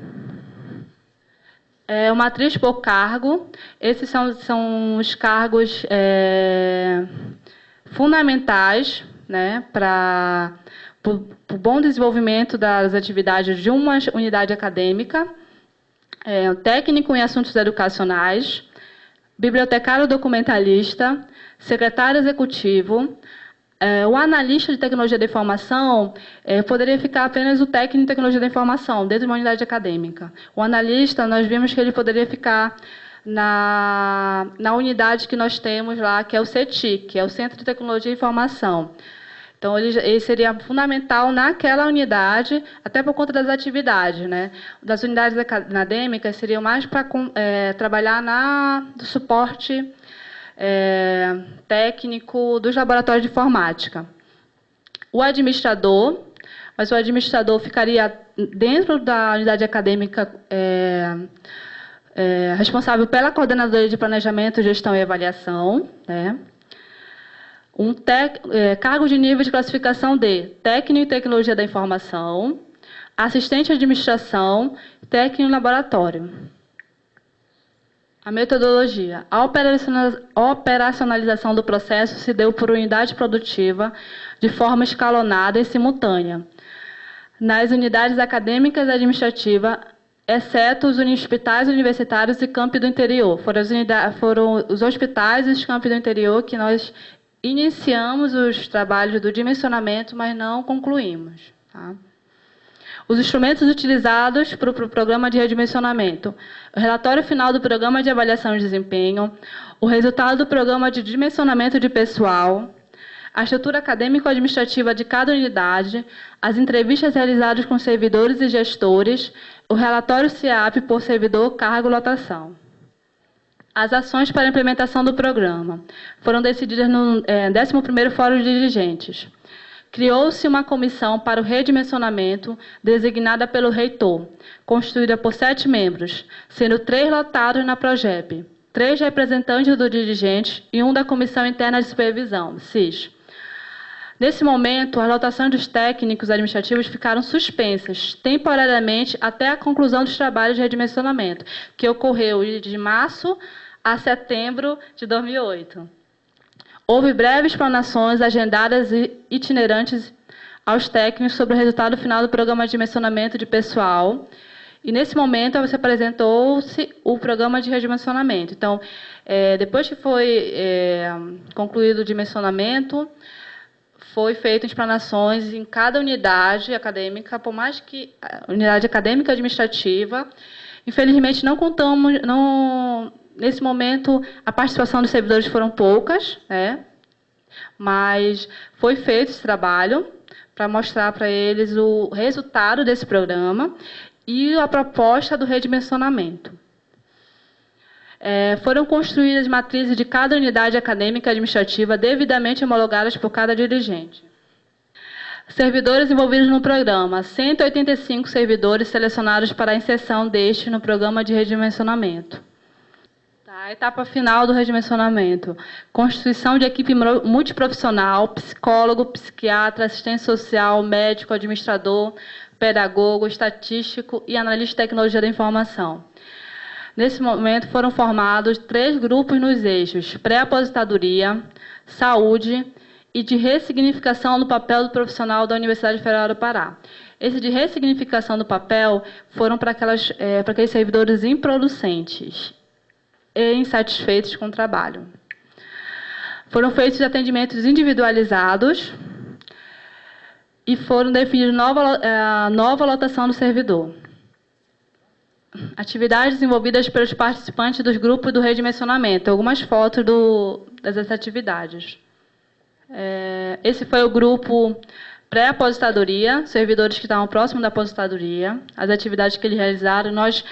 Uma matriz por cargo. Esses são os cargos fundamentais, né, para o bom desenvolvimento das atividades de uma unidade acadêmica. Técnico em assuntos educacionais, bibliotecário documentalista, secretário executivo. O analista de tecnologia da informação poderia ficar apenas o técnico em tecnologia da informação, dentro de uma unidade acadêmica. O analista, nós vimos que ele poderia ficar na unidade que nós temos lá, que é o CETIC, que é o Centro de Tecnologia e Informação. Então, ele seria fundamental naquela unidade, até por conta das atividades, né? Das unidades acadêmicas seriam mais para trabalhar no suporte técnico dos laboratórios de informática. O administrador, mas o administrador ficaria dentro da unidade acadêmica responsável pela coordenadoria de planejamento, gestão e avaliação, né? Cargo de nível de classificação de técnico em tecnologia da informação, assistente de administração, técnico em laboratório. A metodologia. A operacionalização do processo se deu por unidade produtiva de forma escalonada e simultânea. Nas unidades acadêmicas e administrativas, exceto os hospitais universitários e campi do interior. Foram os hospitais e os campi do interior que nós iniciamos os trabalhos do dimensionamento, mas não concluímos. Tá? Os instrumentos utilizados para o programa de redimensionamento. O relatório final do programa de avaliação de desempenho, o resultado do programa de dimensionamento de pessoal, a estrutura acadêmico-administrativa de cada unidade, as entrevistas realizadas com servidores e gestores, o relatório CIAP por servidor, cargo e lotação. As ações para a implementação do programa foram decididas no 11º Fórum de Dirigentes. Criou-se uma comissão para o redimensionamento, designada pelo reitor, constituída por 7 membros, sendo 3 lotados na PROGEP, 3 representantes do dirigente e 1 da Comissão Interna de Supervisão, CIS. Nesse momento, as lotações dos técnicos administrativos ficaram suspensas, temporariamente, até a conclusão dos trabalhos de redimensionamento, que ocorreu de março a setembro de 2008. Houve breves explanações agendadas e itinerantes aos técnicos sobre o resultado final do programa de dimensionamento de pessoal. E, nesse momento, apresentou-se o programa de redimensionamento. Então, depois que foi concluído o dimensionamento, foi feito explanações em cada unidade acadêmica, por mais que unidade acadêmica administrativa. Infelizmente, não contamos, nesse momento, a participação dos servidores foram poucas, né? Mas foi feito esse trabalho para mostrar para eles o resultado desse programa e a proposta do redimensionamento. Foram construídas matrizes de cada unidade acadêmica e administrativa devidamente homologadas por cada dirigente. Servidores envolvidos no programa. 185 servidores selecionados para a inserção deste no programa de redimensionamento. A etapa final do redimensionamento. Constituição de equipe multiprofissional, psicólogo, psiquiatra, assistente social, médico, administrador, pedagogo, estatístico e analista de tecnologia da informação. Nesse momento, foram formados 3 grupos nos eixos pré-aposentadoria, saúde e de ressignificação do papel do profissional da Universidade Federal do Pará. Esse de ressignificação do papel foram para aqueles servidores improducentes e insatisfeitos com o trabalho. Foram feitos atendimentos individualizados e foram definidos nova lotação do servidor. Atividades desenvolvidas pelos participantes dos grupos do redimensionamento. Algumas fotos dessas atividades. Esse foi o grupo pré-aposentadoria, servidores que estavam próximos da aposentadoria. As atividades que eles realizaram, nós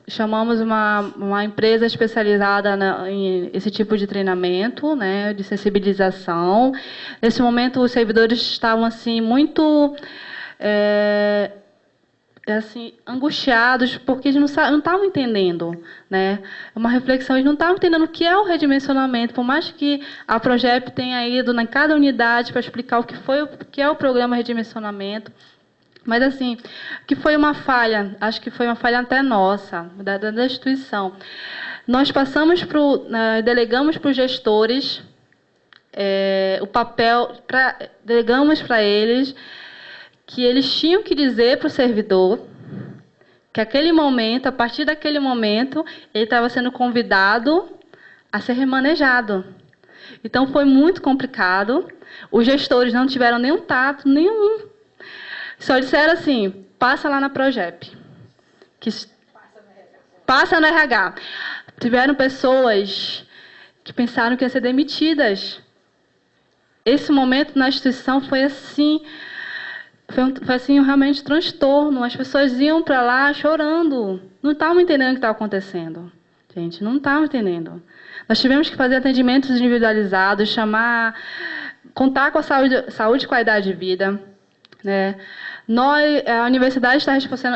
chamamos uma empresa especializada em esse tipo de treinamento, né, de sensibilização. Nesse momento, os servidores estavam assim, muito angustiados, porque eles não estavam entendendo, né? É uma reflexão, eles não estavam entendendo o que é o redimensionamento, por mais que a PROGEP tenha ido em cada unidade para explicar o que é o programa de redimensionamento. Mas, assim, que foi uma falha, acho que foi uma falha até nossa, da instituição. Nós delegamos para os gestores o papel, delegamos para eles que eles tinham que dizer para o servidor que aquele momento, a partir daquele momento, ele estava sendo convidado a ser remanejado. Então, foi muito complicado. Os gestores não tiveram nenhum tato, nenhum. Só disseram assim, passa lá na PROGEP. Passa no RH. Tiveram pessoas que pensaram que iam ser demitidas. esse momento na instituição foi assim, foi assim realmente transtorno. As pessoas iam para lá chorando, não estavam entendendo o que estava acontecendo. Gente, não estavam entendendo. Nós tivemos que fazer atendimentos individualizados, contar com a saúde e qualidade de vida, né? A universidade está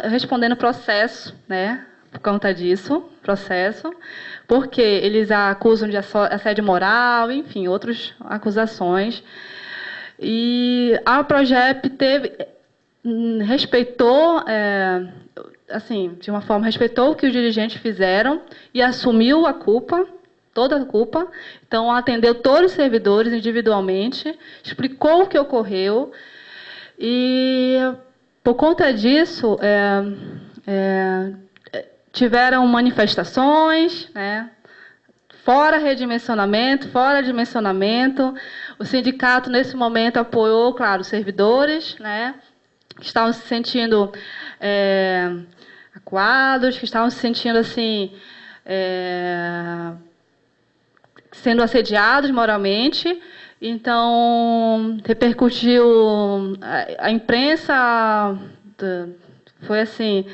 respondendo processo, né? Por conta disso, processo, porque eles a acusam de assédio moral, enfim, outras acusações. E a Progep respeitou, assim, de uma forma, respeitou o que os dirigentes fizeram e assumiu a culpa, toda a culpa. Então, atendeu todos os servidores individualmente, explicou o que ocorreu. E, por conta disso, tiveram manifestações, né? Fora redimensionamento, fora dimensionamento. O sindicato, nesse momento, apoiou, claro, os servidores, né? Que estavam se sentindo acuados, que estavam se sentindo assim, sendo assediados moralmente. Então, repercutiu a imprensa, foi assim,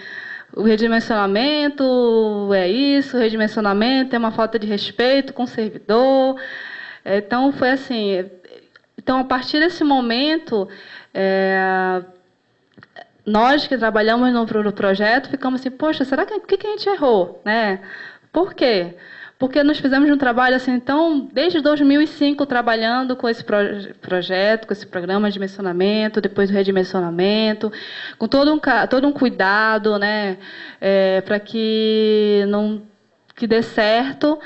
o redimensionamento é isso, o redimensionamento é uma falta de respeito com o servidor. Então, foi assim. Então, a partir desse momento, nós que trabalhamos no projeto ficamos assim, poxa, será que a gente errou, né? Por quê? Porque nós fizemos um trabalho assim, então, desde 2005, trabalhando com esse projeto, com esse programa de dimensionamento, depois do redimensionamento, com todo um cuidado, né, para que dê certo.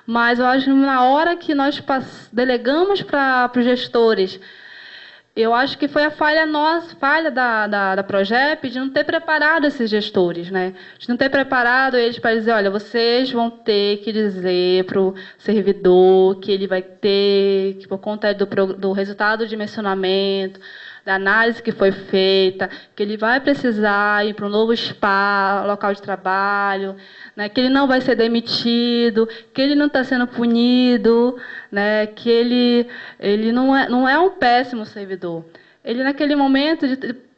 Mas eu acho que na hora que nós delegamos para os gestores, eu acho que foi a falha da Progep de não ter preparado esses gestores, né? De não ter preparado eles para dizer, olha, vocês vão ter que dizer para o servidor que ele vai ter, que por conta do resultado do dimensionamento, da análise que foi feita, que ele vai precisar ir para um novo local de trabalho, né, que ele não vai ser demitido, que ele não está sendo punido, né, que ele não é um péssimo servidor. Ele, naquele momento,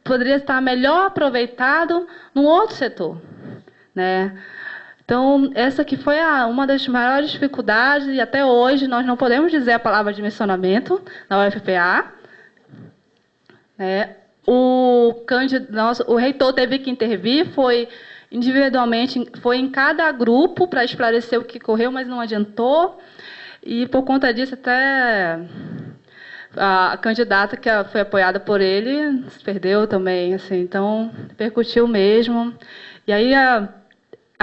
poderia estar melhor aproveitado num outro setor, né? Então, essa que foi uma das maiores dificuldades, e até hoje nós não podemos dizer a palavra dimensionamento na UFPA. O reitor teve que intervir, foi individualmente, foi em cada grupo para esclarecer o que ocorreu, mas não adiantou. E, por conta disso, até a candidata que foi apoiada por ele se perdeu também. Assim, então, repercutiu mesmo. E aí a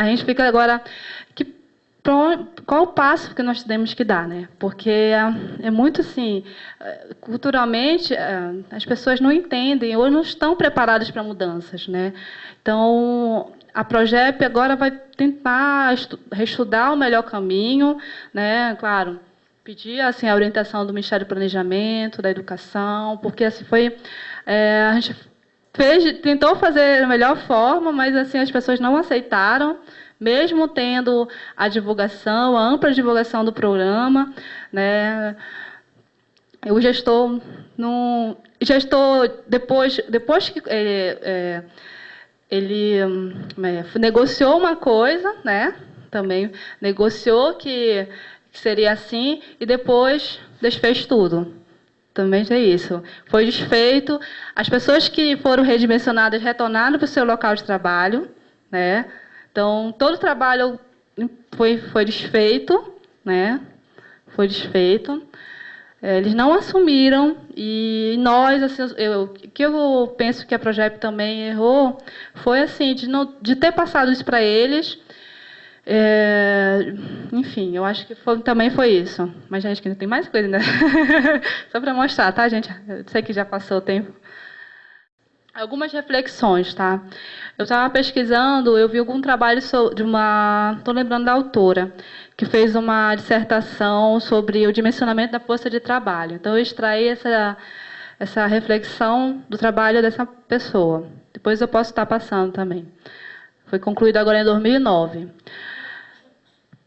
gente fica agora... Qual o passo que nós temos que dar, né? Porque é muito assim, culturalmente as pessoas não entendem ou não estão preparadas para mudanças, né? Então a Progep agora vai tentar reestudar o melhor caminho, né? Claro, pedir assim a orientação do Ministério do Planejamento, da Educação, porque assim a gente tentou fazer da melhor forma, mas assim as pessoas não aceitaram. Mesmo tendo a ampla divulgação do programa, né, o gestor depois que ele negociou uma coisa, né, também negociou que seria assim e depois desfez tudo. Também tem isso. Foi desfeito. As pessoas que foram redimensionadas retornaram para o seu local de trabalho, né? Então, todo o trabalho foi desfeito, né? Foi desfeito. Eles não assumiram e nós, assim, o que eu penso que a Progep também errou foi assim de ter passado isso para eles. Enfim, eu acho que também foi isso. Mas acho que ainda tem mais coisa, né? Só para mostrar, tá, gente? Eu sei que já passou o tempo. Algumas reflexões, tá? Eu estava pesquisando, eu vi algum trabalho estou lembrando da autora, que fez uma dissertação sobre o dimensionamento da força de trabalho. Então, eu extraí essa reflexão do trabalho dessa pessoa. Depois eu posso estar passando também. Foi concluído agora em 2009.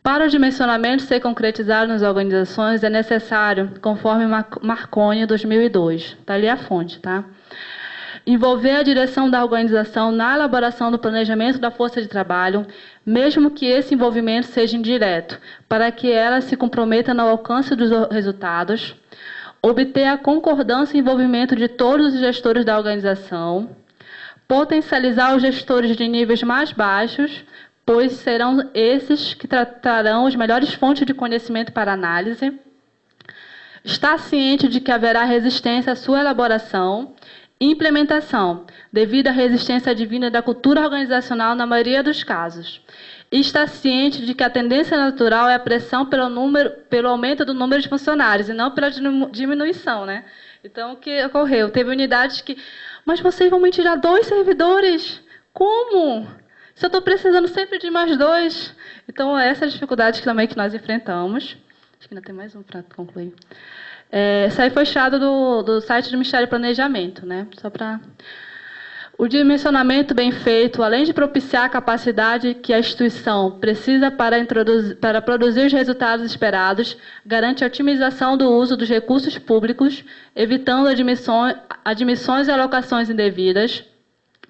Para o dimensionamento ser concretizado nas organizações, é necessário, conforme Marconi, 2002, está ali a fonte, tá? Envolver a direção da organização na elaboração do planejamento da força de trabalho, mesmo que esse envolvimento seja indireto, para que ela se comprometa no alcance dos resultados. Obter a concordância e envolvimento de todos os gestores da organização. Potencializar os gestores de níveis mais baixos, pois serão esses que tratarão as melhores fontes de conhecimento para análise. Está ciente de que haverá resistência à sua elaboração e implementação, devido à resistência advinda da cultura organizacional na maioria dos casos. E está ciente de que a tendência natural é a pressão pelo aumento do número de funcionários, e não pela diminuição, né? Então, o que ocorreu? Teve unidades que... Mas vocês vão me tirar 2 servidores? Como? Se eu estou precisando sempre de mais 2. Então, essa é a dificuldade também que nós enfrentamos. Acho que ainda tem mais um para concluir. Isso aí foi tirado do site do Ministério do Planejamento, né? Só para... O dimensionamento bem feito, além de propiciar a capacidade que a instituição precisa para produzir os resultados esperados, garante a otimização do uso dos recursos públicos, evitando admissões e alocações indevidas.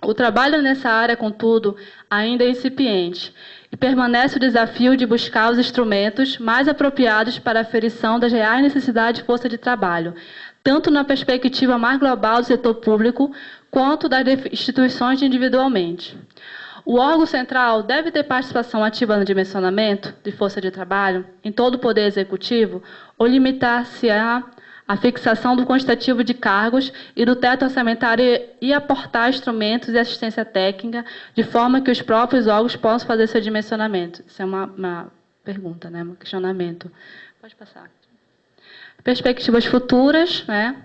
O trabalho nessa área, contudo, ainda é incipiente e permanece o desafio de buscar os instrumentos mais apropriados para a aferição das reais necessidades de força de trabalho, tanto na perspectiva mais global do setor público, quanto das instituições individualmente. O órgão central deve ter participação ativa no dimensionamento de força de trabalho em todo o poder executivo ou limitar-se à fixação do quantitativo de cargos e do teto orçamentário e aportar instrumentos e assistência técnica de forma que os próprios órgãos possam fazer seu dimensionamento. Isso é uma pergunta, né? Um questionamento. Pode passar. Perspectivas futuras, né?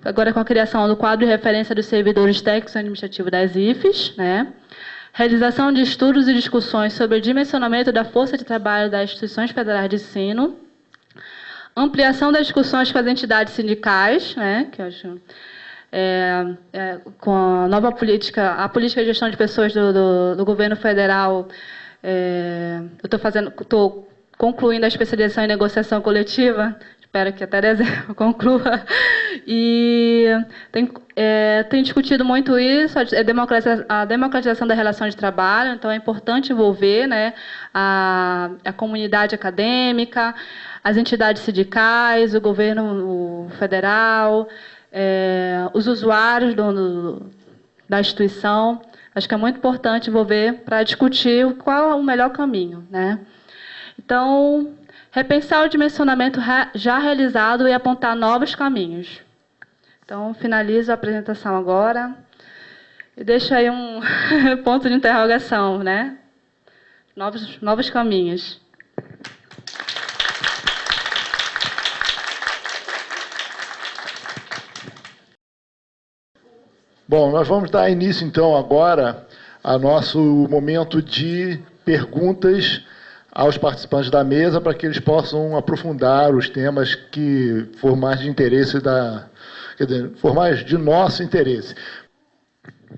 Agora com a criação do quadro de referência dos servidores técnicos e administrativos das IFES, né? Realização de estudos e discussões sobre o dimensionamento da força de trabalho das instituições federais de ensino, ampliação das discussões com as entidades sindicais, né? Que eu acho, com a nova política, a política de gestão de pessoas do governo federal, eu estou concluindo a especialização em negociação coletiva. Espero que até dezembro conclua. E tem discutido muito isso, a democratização da relação de trabalho, então é importante envolver, né, a comunidade acadêmica, as entidades sindicais, o governo federal, os usuários da instituição. Acho que é muito importante envolver para discutir qual é o melhor caminho, né? Então, repensar o dimensionamento já realizado e apontar novos caminhos. Então, finalizo a apresentação agora e deixo aí um ponto de interrogação, né? Novos caminhos. Bom, nós vamos dar início, então, agora ao nosso momento de perguntas aos participantes da mesa, para que eles possam aprofundar os temas que for mais de interesse for mais de nosso interesse.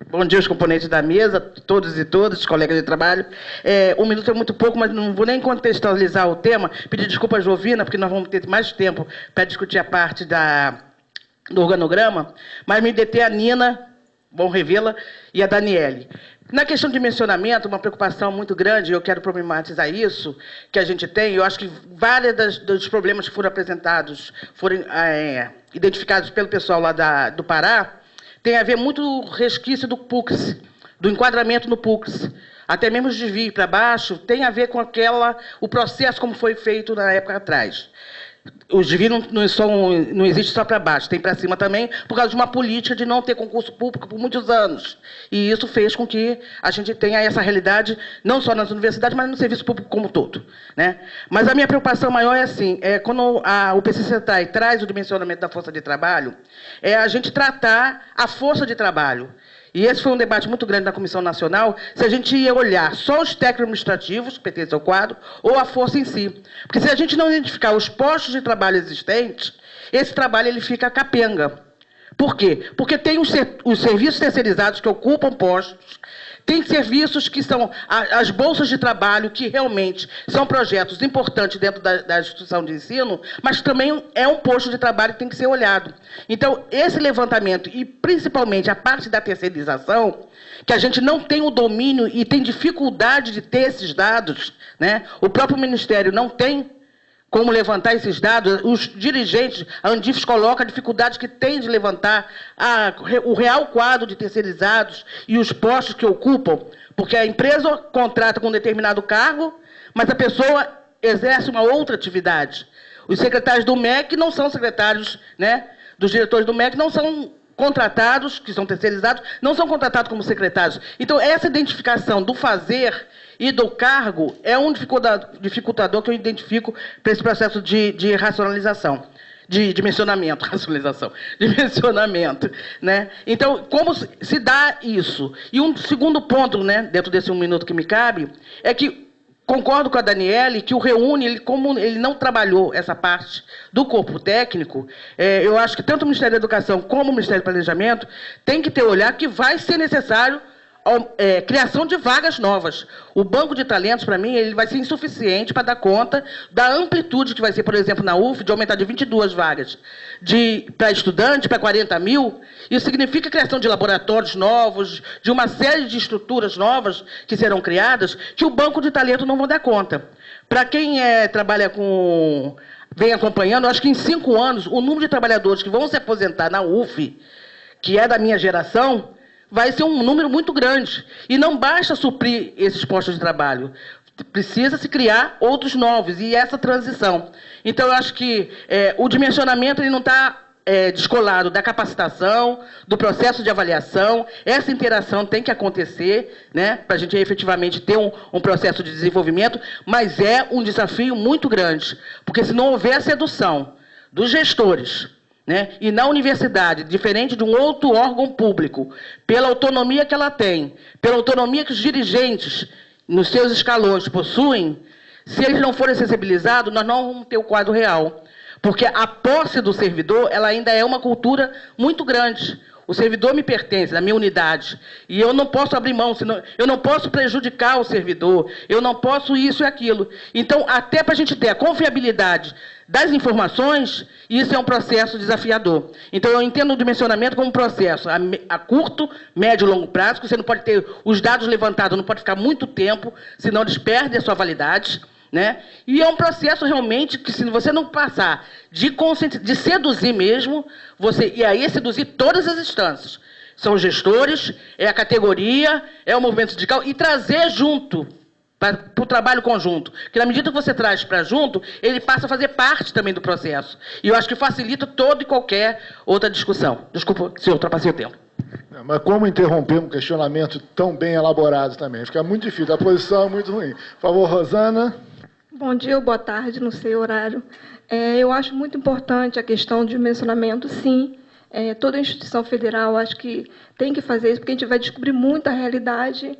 Bom dia aos componentes da mesa, todos e todas, colegas de trabalho. 1 minuto é muito pouco, mas não vou nem contextualizar o tema. Pedir desculpa a Jovina, porque nós vamos ter mais tempo para discutir a parte do organograma, mas me deter a Nina, bom revê-la, e a Daniele. Na questão de dimensionamento, uma preocupação muito grande, eu quero problematizar isso, que a gente tem, eu acho que vários dos problemas que foram apresentados, foram identificados pelo pessoal lá do Pará, tem a ver muito resquício do PUCS, do enquadramento no PUCS. Até mesmo os desvios para baixo, tem a ver com o processo como foi feito na época atrás. Os desvios não existem só para baixo, tem para cima também, por causa de uma política de não ter concurso público por muitos anos. E isso fez com que a gente tenha essa realidade, não só nas universidades, mas no serviço público como um todo, né? Mas a minha preocupação maior é assim, quando o PCCTAI traz o dimensionamento da força de trabalho, a gente tratar a força de trabalho. E esse foi um debate muito grande na Comissão Nacional, se a gente ia olhar só os técnicos administrativos, que pertencem ao quadro, ou a força em si. Porque se a gente não identificar os postos de trabalho existentes, esse trabalho ele fica capenga. Por quê? Porque tem os serviços terceirizados que ocupam postos, Tem serviços que são as bolsas de trabalho, que realmente são projetos importantes dentro da instituição de ensino, mas também é um posto de trabalho que tem que ser olhado. Então, esse levantamento, e principalmente a parte da terceirização, que a gente não tem o domínio e tem dificuldade de ter esses dados, né? O próprio Ministério não tem como levantar esses dados, os dirigentes, a Andifes coloca a dificuldade que tem de levantar o real quadro de terceirizados e os postos que ocupam, porque a empresa contrata com um determinado cargo, mas a pessoa exerce uma outra atividade. Os secretários do MEC não são secretários, né, dos diretores do MEC não são contratados, que são terceirizados, não são contratados como secretários. Então, essa identificação do fazer e do cargo é um dificultador que eu identifico para esse processo de racionalização, de dimensionamento, né? Então, como se dá isso? E um segundo ponto, né, dentro desse 1 minuto que me cabe, é que concordo com a Daniele que o REUNE, como ele não trabalhou essa parte do corpo técnico, eu acho que tanto o Ministério da Educação como o Ministério do Planejamento tem que ter olhar que vai ser necessário criação de vagas novas. O banco de talentos, para mim, ele vai ser insuficiente para dar conta da amplitude que vai ser, por exemplo, na UF, de aumentar de 22 vagas para estudante para 40 mil. Isso significa a criação de laboratórios novos, de uma série de estruturas novas que serão criadas, que o banco de talento não vai dar conta. Para quem vem acompanhando, acho que em 5 anos, o número de trabalhadores que vão se aposentar na UF, que é da minha geração, vai ser um número muito grande. E não basta suprir esses postos de trabalho. Precisa se criar outros novos, e essa transição. Então, eu acho que o dimensionamento ele não está descolado da capacitação, do processo de avaliação. Essa interação tem que acontecer, né, para a gente efetivamente ter um processo de desenvolvimento, mas é um desafio muito grande, porque se não houver a sedução dos gestores, né? E na universidade, diferente de um outro órgão público, pela autonomia que ela tem, pela autonomia que os dirigentes, nos seus escalões, possuem, se eles não forem sensibilizados, nós não vamos ter o quadro real. Porque a posse do servidor, ela ainda é uma cultura muito grande. O servidor me pertence, da minha unidade. E eu não posso abrir mão, senão, eu não posso prejudicar o servidor, eu não posso isso e aquilo. Então, até para a gente ter a confiabilidade das informações, isso é um processo desafiador. Então, eu entendo o dimensionamento como um processo a curto, médio e longo prazo, que você não pode ter os dados levantados, não pode ficar muito tempo, senão eles perdem a sua validade, né? E é um processo realmente que, se você não passar de seduzir mesmo, e aí seduzir todas as instâncias. São os gestores, é a categoria, é o movimento sindical, e trazer junto para o trabalho conjunto. Porque na medida que você traz para junto, ele passa a fazer parte também do processo. E eu acho que facilita toda e qualquer outra discussão. Desculpa se eu ultrapassei o tempo. Mas como interromper um questionamento tão bem elaborado também? Fica muito difícil, a posição é muito ruim. Por favor, Rosana. Bom dia ou boa tarde, não sei o horário. Eu acho muito importante a questão de dimensionamento, sim. Toda instituição federal, acho que tem que fazer isso, porque a gente vai descobrir muita realidade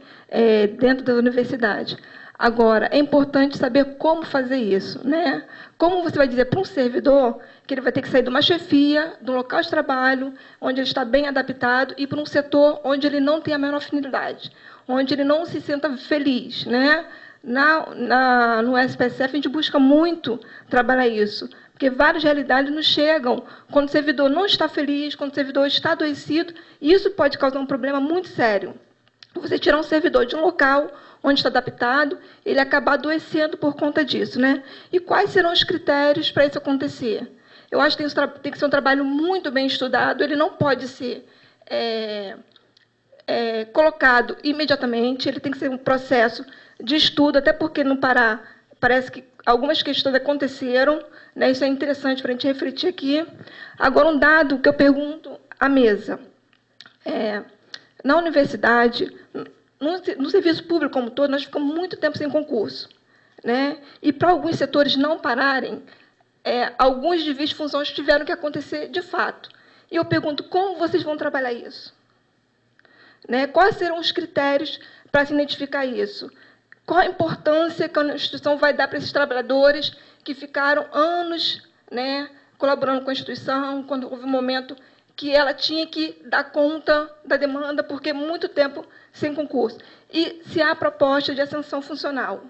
dentro da universidade. Agora, é importante saber como fazer isso, né? Como você vai dizer para um servidor que ele vai ter que sair de uma chefia, de um local de trabalho, onde ele está bem adaptado, e para um setor onde ele não tem a menor afinidade, onde ele não se sinta feliz, né? No SPSF, a gente busca muito trabalhar isso, porque várias realidades nos chegam quando o servidor não está feliz, quando o servidor está adoecido, e isso pode causar um problema muito sério. Você tirar um servidor de um local onde está adaptado, ele acabar adoecendo por conta disso, né? E quais serão os critérios para isso acontecer? Eu acho que tem que ser um trabalho muito bem estudado, ele não pode ser colocado imediatamente, ele tem que ser um processo de estudo, até porque no Pará parece que algumas questões aconteceram, né? Isso é interessante para a gente refletir aqui. Agora, um dado que eu pergunto à mesa. Na universidade, no serviço público como todo, nós ficamos muito tempo sem concurso, né? E para alguns setores não pararem, alguns desvios de funções tiveram que acontecer de fato. E eu pergunto, como vocês vão trabalhar isso? Né? Quais serão os critérios para se identificar isso? Qual a importância que a instituição vai dar para esses trabalhadores que ficaram anos, né, colaborando com a instituição, quando houve um momento que ela tinha que dar conta da demanda, porque muito tempo sem concurso. E se há proposta de ascensão funcional.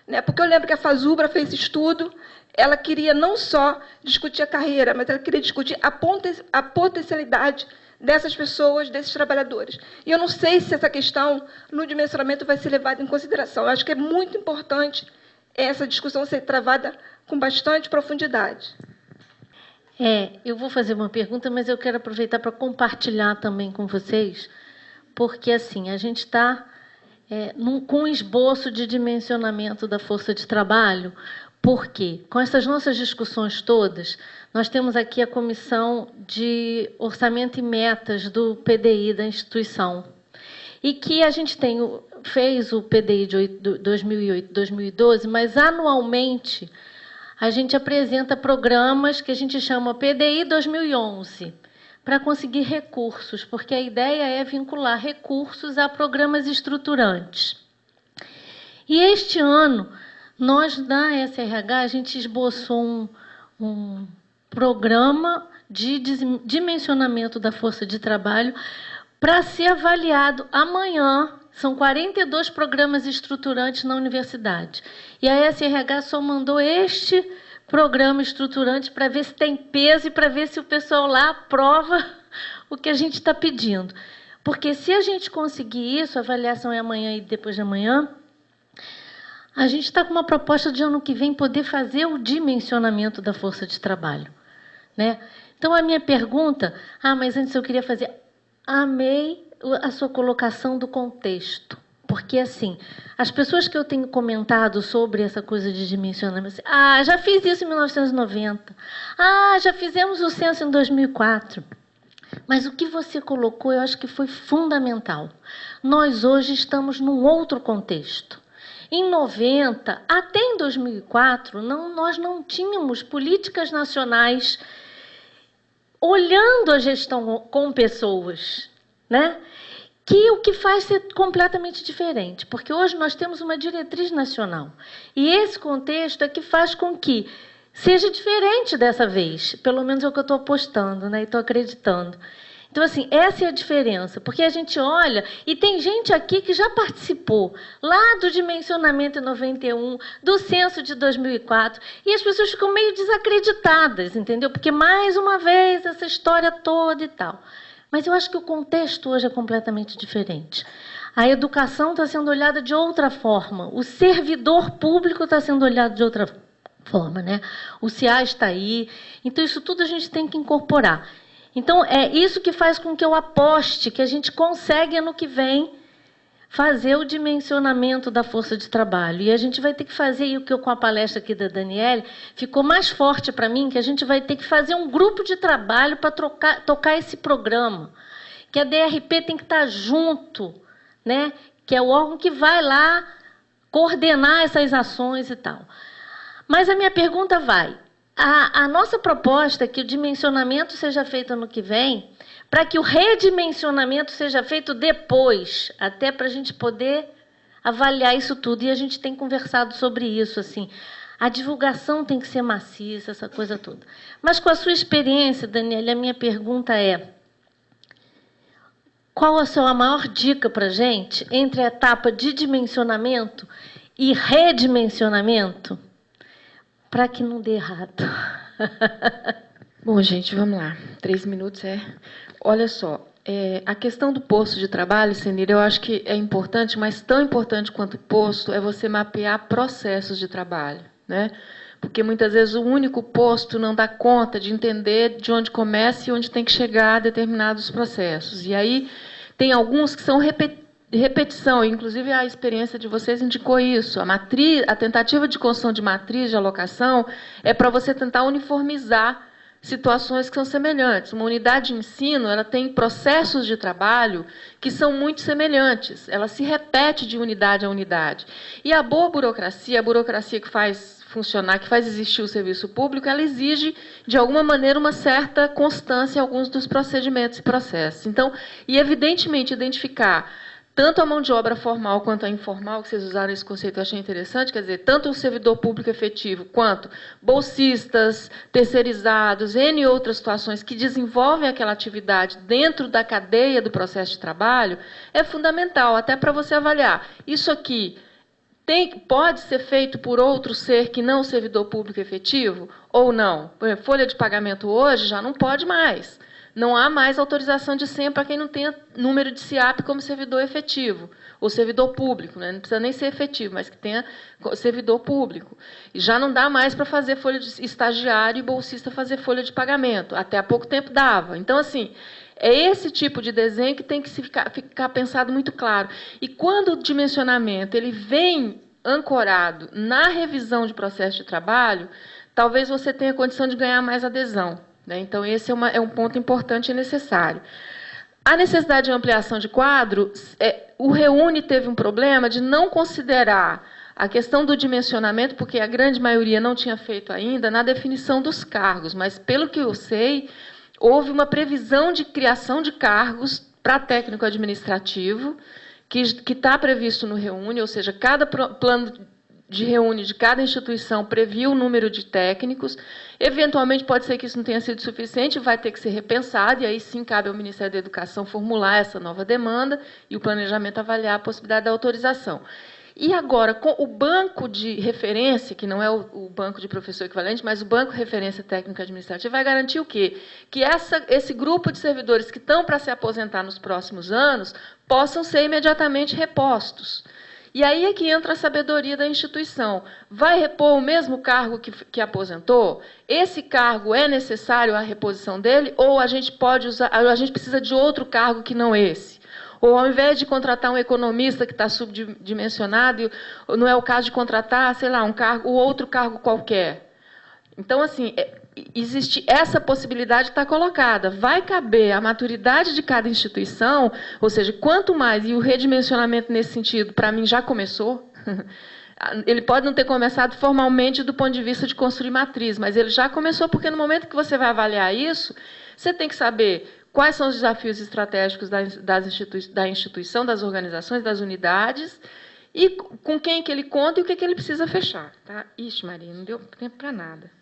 Né? Porque eu lembro que a FASUBRA fez esse estudo, ela queria não só discutir a carreira, mas ela queria discutir a potencialidade dessas pessoas, desses trabalhadores. E eu não sei se essa questão, no dimensionamento, vai ser levada em consideração. Eu acho que é muito importante essa discussão ser travada com bastante profundidade. Eu vou fazer uma pergunta, mas eu quero aproveitar para compartilhar também com vocês, porque assim, a gente está com um esboço de dimensionamento da força de trabalho, porque com essas nossas discussões todas, nós temos aqui a Comissão de Orçamento e Metas do PDI da instituição, e que a gente fez o PDI de 2008, 2012, mas anualmente a gente apresenta programas que a gente chama PDI 2011, para conseguir recursos, porque a ideia é vincular recursos a programas estruturantes. E este ano, nós, da SRH, a gente esboçou um programa de dimensionamento da força de trabalho para ser avaliado amanhã. São 42 programas estruturantes na universidade. E a SRH só mandou este programa estruturante para ver se tem peso e para ver se o pessoal lá aprova o que a gente está pedindo. Porque se a gente conseguir isso, a avaliação é amanhã e depois de amanhã, a gente está com uma proposta de ano que vem poder fazer o dimensionamento da força de trabalho. Né? Então, a minha pergunta... mas antes eu queria fazer... Amei a sua colocação do contexto. Porque, assim, as pessoas que eu tenho comentado sobre essa coisa de dimensionamento... já fiz isso em 1990. Já fizemos o censo em 2004. Mas o que você colocou, eu acho que foi fundamental. Nós, hoje, estamos num outro contexto. Em 90, até em 2004, nós não tínhamos políticas nacionais olhando a gestão com pessoas, né? Que o que faz ser completamente diferente, porque hoje nós temos uma diretriz nacional. E esse contexto é que faz com que seja diferente dessa vez, pelo menos é o que eu estou apostando, né? E estou acreditando. Então, assim, essa é a diferença, porque a gente olha, e tem gente aqui que já participou lá do dimensionamento em 91, do censo de 2004, e as pessoas ficam meio desacreditadas, entendeu? Porque, mais uma vez, essa história toda e tal. Mas eu acho que o contexto hoje é completamente diferente. A educação está sendo olhada de outra forma, o servidor público está sendo olhado de outra forma, né? O CIA está aí, então isso tudo a gente tem que incorporar. Então, é isso que faz com que eu aposte que a gente consegue, ano que vem, fazer o dimensionamento da força de trabalho. E a gente vai ter que fazer, e o que com a palestra aqui da Daniele, ficou mais forte para mim, que a gente vai ter que fazer um grupo de trabalho para tocar esse programa. Que a DRP tem que estar junto, né? Que é o órgão que vai lá coordenar essas ações e tal. Mas a minha pergunta vai... A nossa proposta é que o dimensionamento seja feito ano que vem, para que o redimensionamento seja feito depois, até para a gente poder avaliar isso tudo. E a gente tem conversado sobre isso. Assim, a divulgação tem que ser maciça, essa coisa toda. Mas, com a sua experiência, Daniela, a minha pergunta é: qual a sua maior dica para a gente entre a etapa de dimensionamento e redimensionamento, para que não dê errado? Bom, gente, vamos lá. 3 minutos Olha só, a questão do posto de trabalho, Senira, eu acho que é importante, mas tão importante quanto o posto é você mapear processos de trabalho, né? Porque muitas vezes o único posto não dá conta de entender de onde começa e onde tem que chegar a determinados processos. E aí tem alguns que são repetição, inclusive a experiência de vocês indicou isso. A tentativa de construção de matriz de alocação é para você tentar uniformizar situações que são semelhantes. Uma unidade de ensino, ela tem processos de trabalho que são muito semelhantes. Ela se repete de unidade a unidade. E a boa burocracia, a burocracia que faz funcionar, que faz existir o serviço público, ela exige, de alguma maneira, uma certa constância em alguns dos procedimentos e processos. Então, e evidentemente, identificar tanto a mão de obra formal quanto a informal, que vocês usaram esse conceito, eu achei interessante, quer dizer, tanto o servidor público efetivo quanto bolsistas, terceirizados, N outras situações que desenvolvem aquela atividade dentro da cadeia do processo de trabalho, é fundamental, até para você avaliar. Isso aqui pode ser feito por outro ser que não o servidor público efetivo ou não? Por exemplo, folha de pagamento hoje já não pode mais. Não há mais autorização de senha para quem não tenha número de SIAP como servidor efetivo, ou servidor público, né? Não precisa nem ser efetivo, mas que tenha servidor público. E já não dá mais para fazer folha de estagiário e bolsista fazer folha de pagamento. Até há pouco tempo dava. Então, assim, é esse tipo de desenho que tem que ficar pensado muito claro. E quando o dimensionamento ele vem ancorado na revisão de processo de trabalho, talvez você tenha condição de ganhar mais adesão. Então, esse é um ponto importante e necessário. A necessidade de ampliação de quadro, o REUNE teve um problema de não considerar a questão do dimensionamento, porque a grande maioria não tinha feito ainda, na definição dos cargos, mas, pelo que eu sei, houve uma previsão de criação de cargos para técnico administrativo, que está previsto no REUNE, ou seja, cada plano de REUNE de cada instituição previu o número de técnicos. Eventualmente, pode ser que isso não tenha sido suficiente, vai ter que ser repensado, e aí sim cabe ao Ministério da Educação formular essa nova demanda e o planejamento avaliar a possibilidade da autorização. E agora, com o banco de referência, que não é o banco de professor equivalente, mas o banco de referência técnica administrativa, vai garantir o quê? Que esse grupo de servidores que estão para se aposentar nos próximos anos possam ser imediatamente repostos. E aí é que entra a sabedoria da instituição. Vai repor o mesmo cargo que aposentou? Esse cargo é necessário a reposição dele? Ou a gente precisa de outro cargo que não esse? Ou, ao invés de contratar um economista que está subdimensionado, não é o caso de contratar, sei lá, o outro cargo qualquer. Então, assim, existe essa possibilidade está colocada. Vai caber a maturidade de cada instituição, ou seja, quanto mais, e o redimensionamento nesse sentido, para mim, já começou. Ele pode não ter começado formalmente do ponto de vista de construir matriz, mas ele já começou, porque no momento que você vai avaliar isso, você tem que saber quais são os desafios estratégicos da instituição, das organizações, das unidades, e com quem que ele conta e o que ele precisa fechar. Tá? Ixi, Maria, não deu tempo para nada.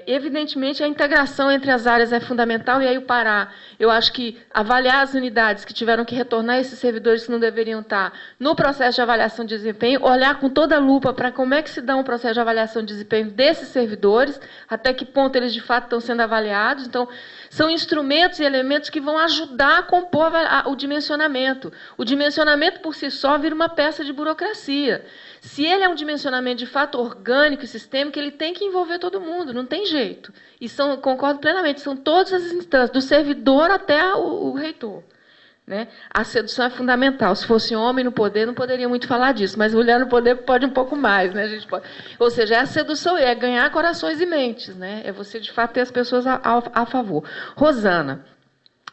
Evidentemente, a integração entre as áreas é fundamental, e aí o Pará, eu acho que avaliar as unidades que tiveram que retornar esses servidores que não deveriam estar no processo de avaliação de desempenho, olhar com toda a lupa para como é que se dá um processo de avaliação de desempenho desses servidores, até que ponto eles, de fato, estão sendo avaliados. Então, são instrumentos e elementos que vão ajudar a compor o dimensionamento. O dimensionamento, por si só, vira uma peça de burocracia. Se ele é um dimensionamento de fato orgânico e sistêmico, ele tem que envolver todo mundo, não tem jeito. E concordo plenamente, são todas as instâncias, do servidor até o reitor. Né? A sedução é fundamental. Se fosse homem no poder, não poderia muito falar disso, mas mulher no poder pode um pouco mais. Né? A gente pode... Ou seja, é a sedução, é ganhar corações e mentes. Né? É você, de fato, ter as pessoas a favor. Rosana,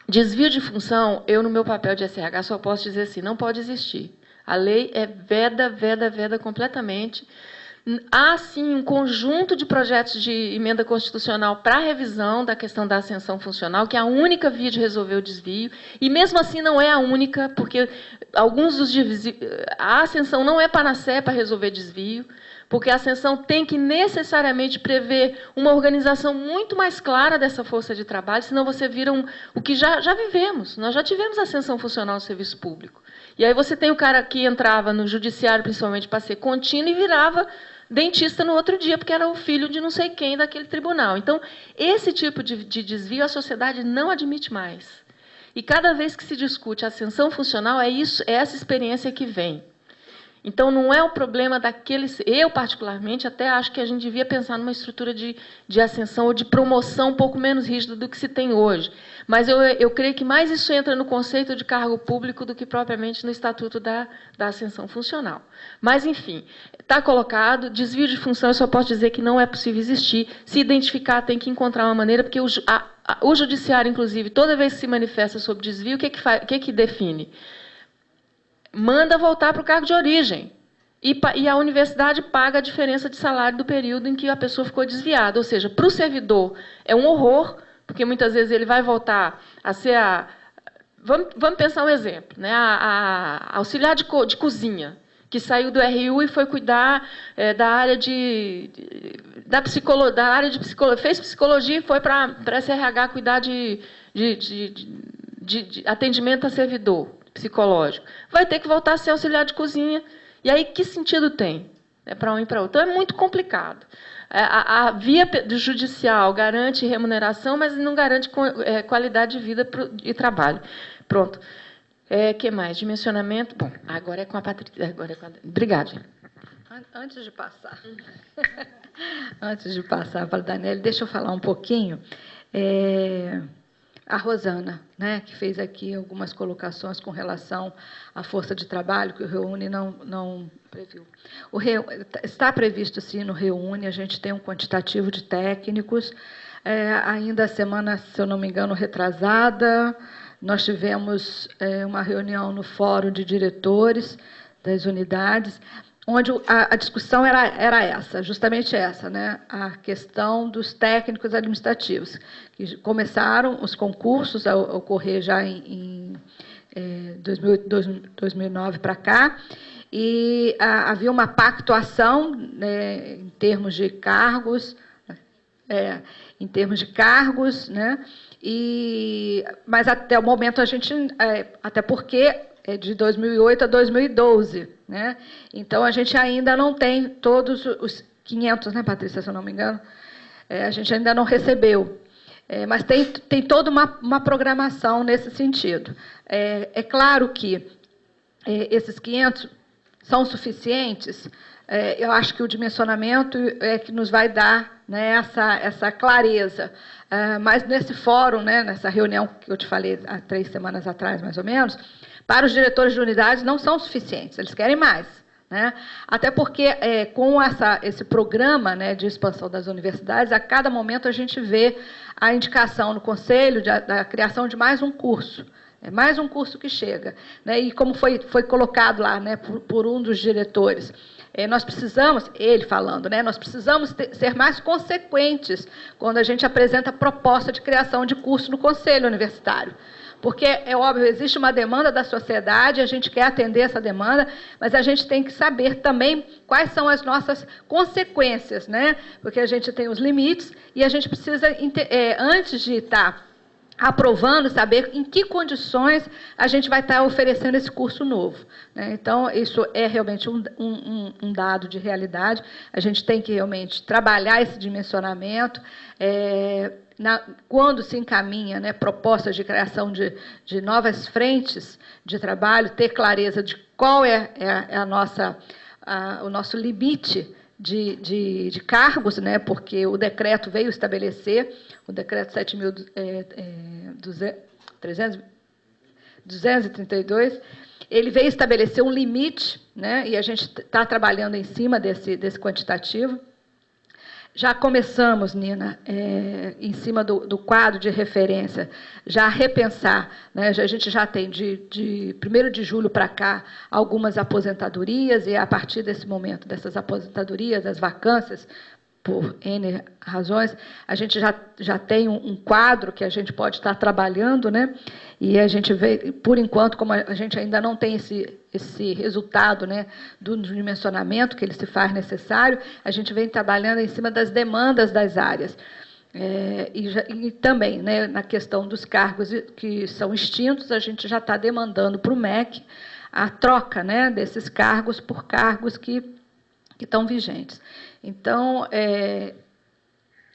desvio de função, eu, no meu papel de SRH, só posso dizer assim, não pode existir. A lei veda completamente. Há, sim, um conjunto de projetos de emenda constitucional para revisão da questão da ascensão funcional, que é a única via de resolver o desvio, e, mesmo assim, não é a única, porque alguns dos desvios... A ascensão não é panaceia para resolver desvio, porque a ascensão tem que necessariamente prever uma organização muito mais clara dessa força de trabalho, senão você vira o que já vivemos. Nós já tivemos ascensão funcional no serviço público. E aí você tem o cara que entrava no judiciário, principalmente para ser contínuo, e virava dentista no outro dia, porque era o filho de não sei quem daquele tribunal. Então, esse tipo de desvio a sociedade não admite mais. E cada vez que se discute ascensão funcional, é essa experiência que vem. Então, não é o problema daqueles... Eu, particularmente, até acho que a gente devia pensar numa estrutura de ascensão ou de promoção um pouco menos rígida do que se tem hoje. Mas eu creio que mais isso entra no conceito de cargo público do que propriamente no Estatuto da Ascensão Funcional. Mas, enfim, está colocado. Desvio de função, eu só posso dizer que não é possível existir. Se identificar, tem que encontrar uma maneira, porque o Judiciário, inclusive, toda vez que se manifesta sobre desvio, o que que define? Manda voltar para o cargo de origem. E a universidade paga a diferença de salário do período em que a pessoa ficou desviada. Ou seja, para o servidor é um horror, porque muitas vezes ele vai voltar a ser Vamos pensar um exemplo, né? A auxiliar de cozinha, que saiu do RU e foi cuidar da área da área de psicologia, fez psicologia e foi para a SRH cuidar de atendimento a servidor psicológico. Vai ter que voltar a ser auxiliar de cozinha. E aí, que sentido tem? Para um e para outro. Então, é muito complicado. A via judicial garante remuneração, mas não garante qualidade de vida e trabalho. Pronto. Que mais? Dimensionamento. Bom, agora é com a Patrícia. Obrigada, gente. Antes de passar, antes de passar para a Daniela, deixa eu falar um pouquinho. A Rosana, né, que fez aqui algumas colocações com relação à força de trabalho, que o Reúne não previu. Está previsto, sim, no Reúne, a gente tem um quantitativo de técnicos. Ainda a semana, se eu não me engano, retrasada, nós tivemos uma reunião no Fórum de Diretores das Unidades, onde a discussão era essa, justamente essa, né? A questão dos técnicos administrativos, que começaram os concursos a ocorrer já em 2009 para cá, e havia uma pactuação, né, em termos de cargos, né? Mas até o momento a gente, até porque é de 2008 a 2012, né? Então a gente ainda não tem todos os 500, né, Patrícia, se eu não me engano, a gente ainda não recebeu, mas tem toda uma programação nesse sentido. É claro que esses 500 são suficientes. Eu acho que o dimensionamento é que nos vai dar, né, essa clareza. Mas nesse fórum, né, nessa reunião que eu te falei há 3 semanas atrás, mais ou menos, para os diretores de unidades não são suficientes, eles querem mais, né? Até porque, com esse programa, né, de expansão das universidades, a cada momento a gente vê a indicação no Conselho da criação de mais um curso. É mais um curso que chega, né? E como foi colocado lá, né, por um dos diretores, nós precisamos, ele falando, né, nós precisamos ser mais consequentes quando a gente apresenta a proposta de criação de curso no Conselho Universitário. Porque, é óbvio, existe uma demanda da sociedade, a gente quer atender essa demanda, mas a gente tem que saber também quais são as nossas consequências, né? Porque a gente tem os limites e a gente precisa, antes de estar aprovando, saber em que condições a gente vai estar oferecendo esse curso novo, né? Então, isso é realmente um dado de realidade. A gente tem que realmente trabalhar esse dimensionamento. Quando se encaminha, né, propostas de criação de novas frentes de trabalho, ter clareza de qual é o nosso limite de cargos, né, porque o decreto veio estabelecer, o decreto 7.232, ele veio estabelecer um limite, né, e a gente está trabalhando em cima desse quantitativo. Já começamos, Nina, em cima do quadro de referência, já a repensar, né? A gente já tem, de 1º de julho para cá, algumas aposentadorias, e a partir desse momento, dessas aposentadorias, das vacâncias, por N razões, a gente já tem um quadro que a gente pode estar trabalhando, né? E a gente vê, por enquanto, como a gente ainda não tem esse resultado, né, do dimensionamento que ele se faz necessário, a gente vem trabalhando em cima das demandas das áreas. E também, né, na questão dos cargos que são extintos, a gente já está demandando para o MEC a troca, né, desses cargos por cargos que estão vigentes. Então, é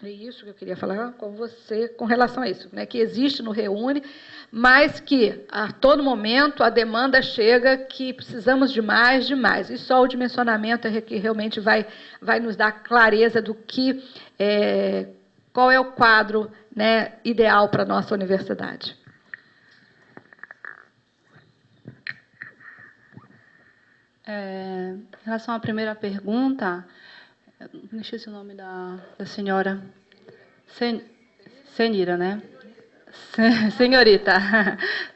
isso que eu queria falar com você com relação a isso, né, que existe no Reúne, mas que, a todo momento, a demanda chega que precisamos de mais, e só o dimensionamento é que realmente vai nos dar clareza do que, qual é o quadro, né, ideal para a nossa universidade. Em relação à primeira pergunta, não esqueci o nome da senhora. Senira, né? Senhorita.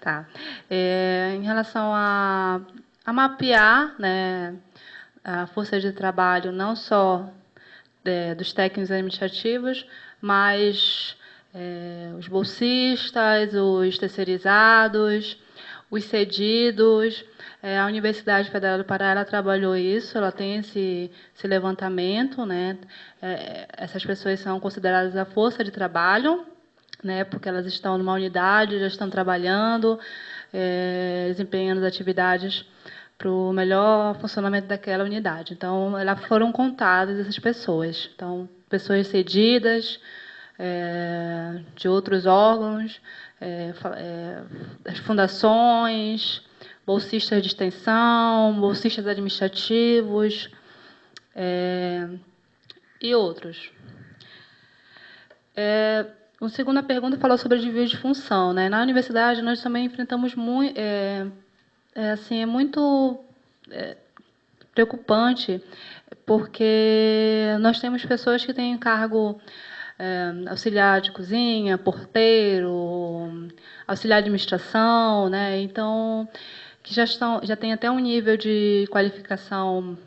Tá. Em relação a mapear, né, a força de trabalho, não só dos técnicos administrativos, mas os bolsistas, os terceirizados, os cedidos. A Universidade Federal do Pará ela trabalhou isso, ela tem esse levantamento, né? Essas pessoas são consideradas a força de trabalho, né? Porque elas estão numa unidade, já estão trabalhando, desempenhando as atividades para o melhor funcionamento daquela unidade. Então, elas foram contadas essas pessoas. Então, pessoas cedidas de outros órgãos, das fundações, bolsistas de extensão, bolsistas administrativos e outros. A segunda pergunta falou sobre desvio de função, né? Na universidade, nós também enfrentamos muito... é muito preocupante, porque nós temos pessoas que têm cargo auxiliar de cozinha, porteiro, auxiliar de administração, né? Então, que já tem até um nível de qualificação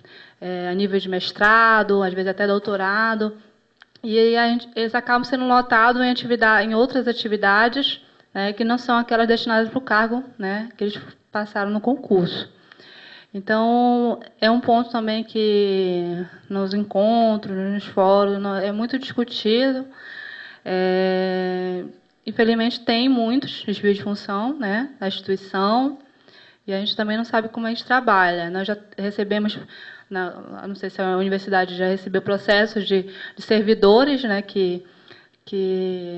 a nível de mestrado, às vezes até doutorado, e aí eles acabam sendo lotados em outras atividades, né, que não são aquelas destinadas para o cargo, né, que eles passaram no concurso. Então, é um ponto também que nos encontros, nos fóruns, é muito discutido. Infelizmente, tem muitos desvios de função, né, na instituição, e a gente também não sabe como a gente trabalha. Nós já recebemos, não sei se a universidade já recebeu processos de servidores, né, que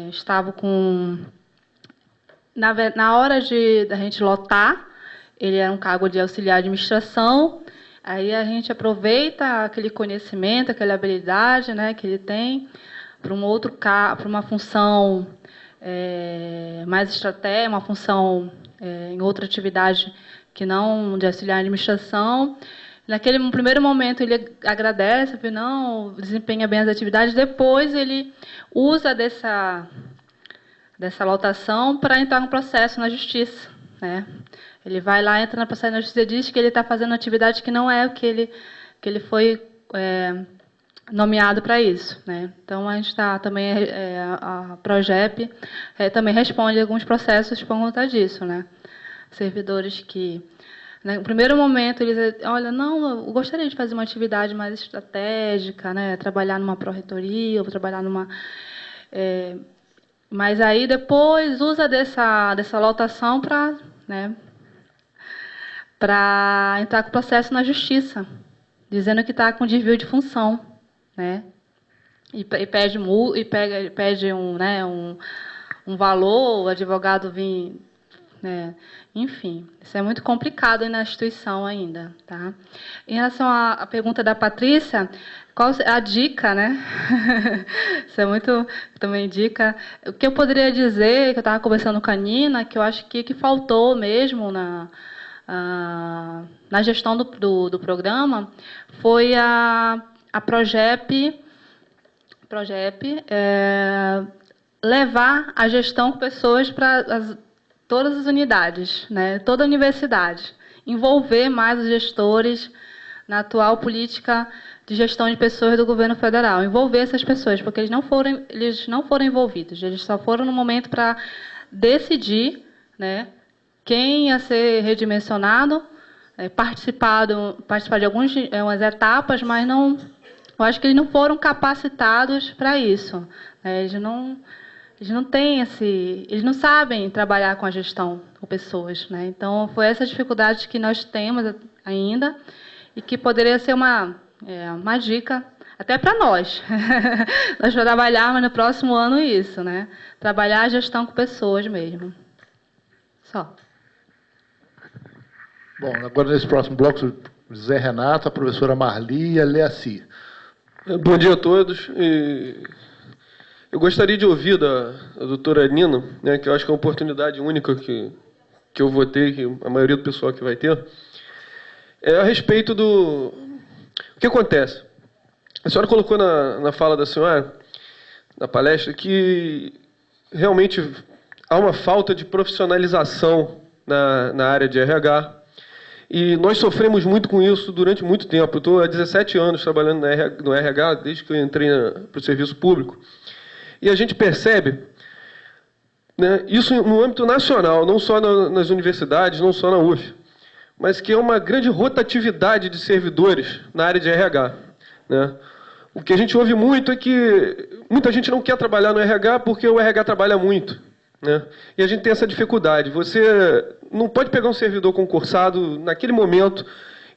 estavam com... Na hora da gente lotar, ele era um cargo de auxiliar de administração, aí a gente aproveita aquele conhecimento, aquela habilidade, né, que ele tem para uma função mais estratégica, uma função em outra atividade que não de auxiliar de administração. Naquele primeiro momento ele agradece, não desempenha bem as atividades, depois ele usa dessa lotação para entrar no processo na justiça, né? Ele vai lá, entra no processo na justiça e diz que ele está fazendo uma atividade que não é o que ele foi nomeado para isso, né? Então, a gente está também, a Progep também responde alguns processos por conta disso, né? Servidores que, no primeiro momento, eles olha, não, eu gostaria de fazer uma atividade mais estratégica, né? Trabalhar numa pró-reitoria, ou trabalhar numa... mas aí, depois, usa dessa lotação para... né, para entrar com o processo na justiça, dizendo que está com desvio de função, né? E pede um valor, o advogado vir, né? Enfim, isso é muito complicado aí na instituição ainda, tá? Em relação à pergunta da Patrícia, qual a dica, né? Isso é muito também dica. O que eu poderia dizer, que eu estava conversando com a Nina, que eu acho que faltou mesmo na gestão do programa, foi a Progep levar a gestão com pessoas para todas as unidades, né? Toda a universidade, envolver mais os gestores na atual política de gestão de pessoas do governo federal, envolver essas pessoas, porque eles não foram envolvidos, eles só foram no momento para decidir, né, quem ia ser redimensionado, participar de algumas etapas, mas não, eu acho que eles não foram capacitados para isso. Eles não têm eles não sabem trabalhar com a gestão com pessoas, né? Então, foi essa dificuldade que nós temos ainda e que poderia ser uma dica até para nós. Nós trabalharmos no próximo ano isso, né? Trabalhar a gestão com pessoas mesmo. Só. Bom, agora nesse próximo bloco, o José Renato, a professora Marli e a Leaci. Bom dia a todos. Eu gostaria de ouvir da doutora Nina, né, que eu acho que é uma oportunidade única que eu vou ter, que a maioria do pessoal que vai ter, a respeito do... O que acontece? A senhora colocou na fala da senhora, na palestra, que realmente há uma falta de profissionalização na área de RH, e nós sofremos muito com isso durante muito tempo. Eu estou há 17 anos trabalhando no RH, desde que eu entrei para o serviço público. E a gente percebe né, isso no âmbito nacional, não só nas universidades, não só na UF, mas que é uma grande rotatividade de servidores na área de RH. Né? O que a gente ouve muito é que muita gente não quer trabalhar no RH porque o RH trabalha muito. Né? E a gente tem essa dificuldade. Você não pode pegar um servidor concursado naquele momento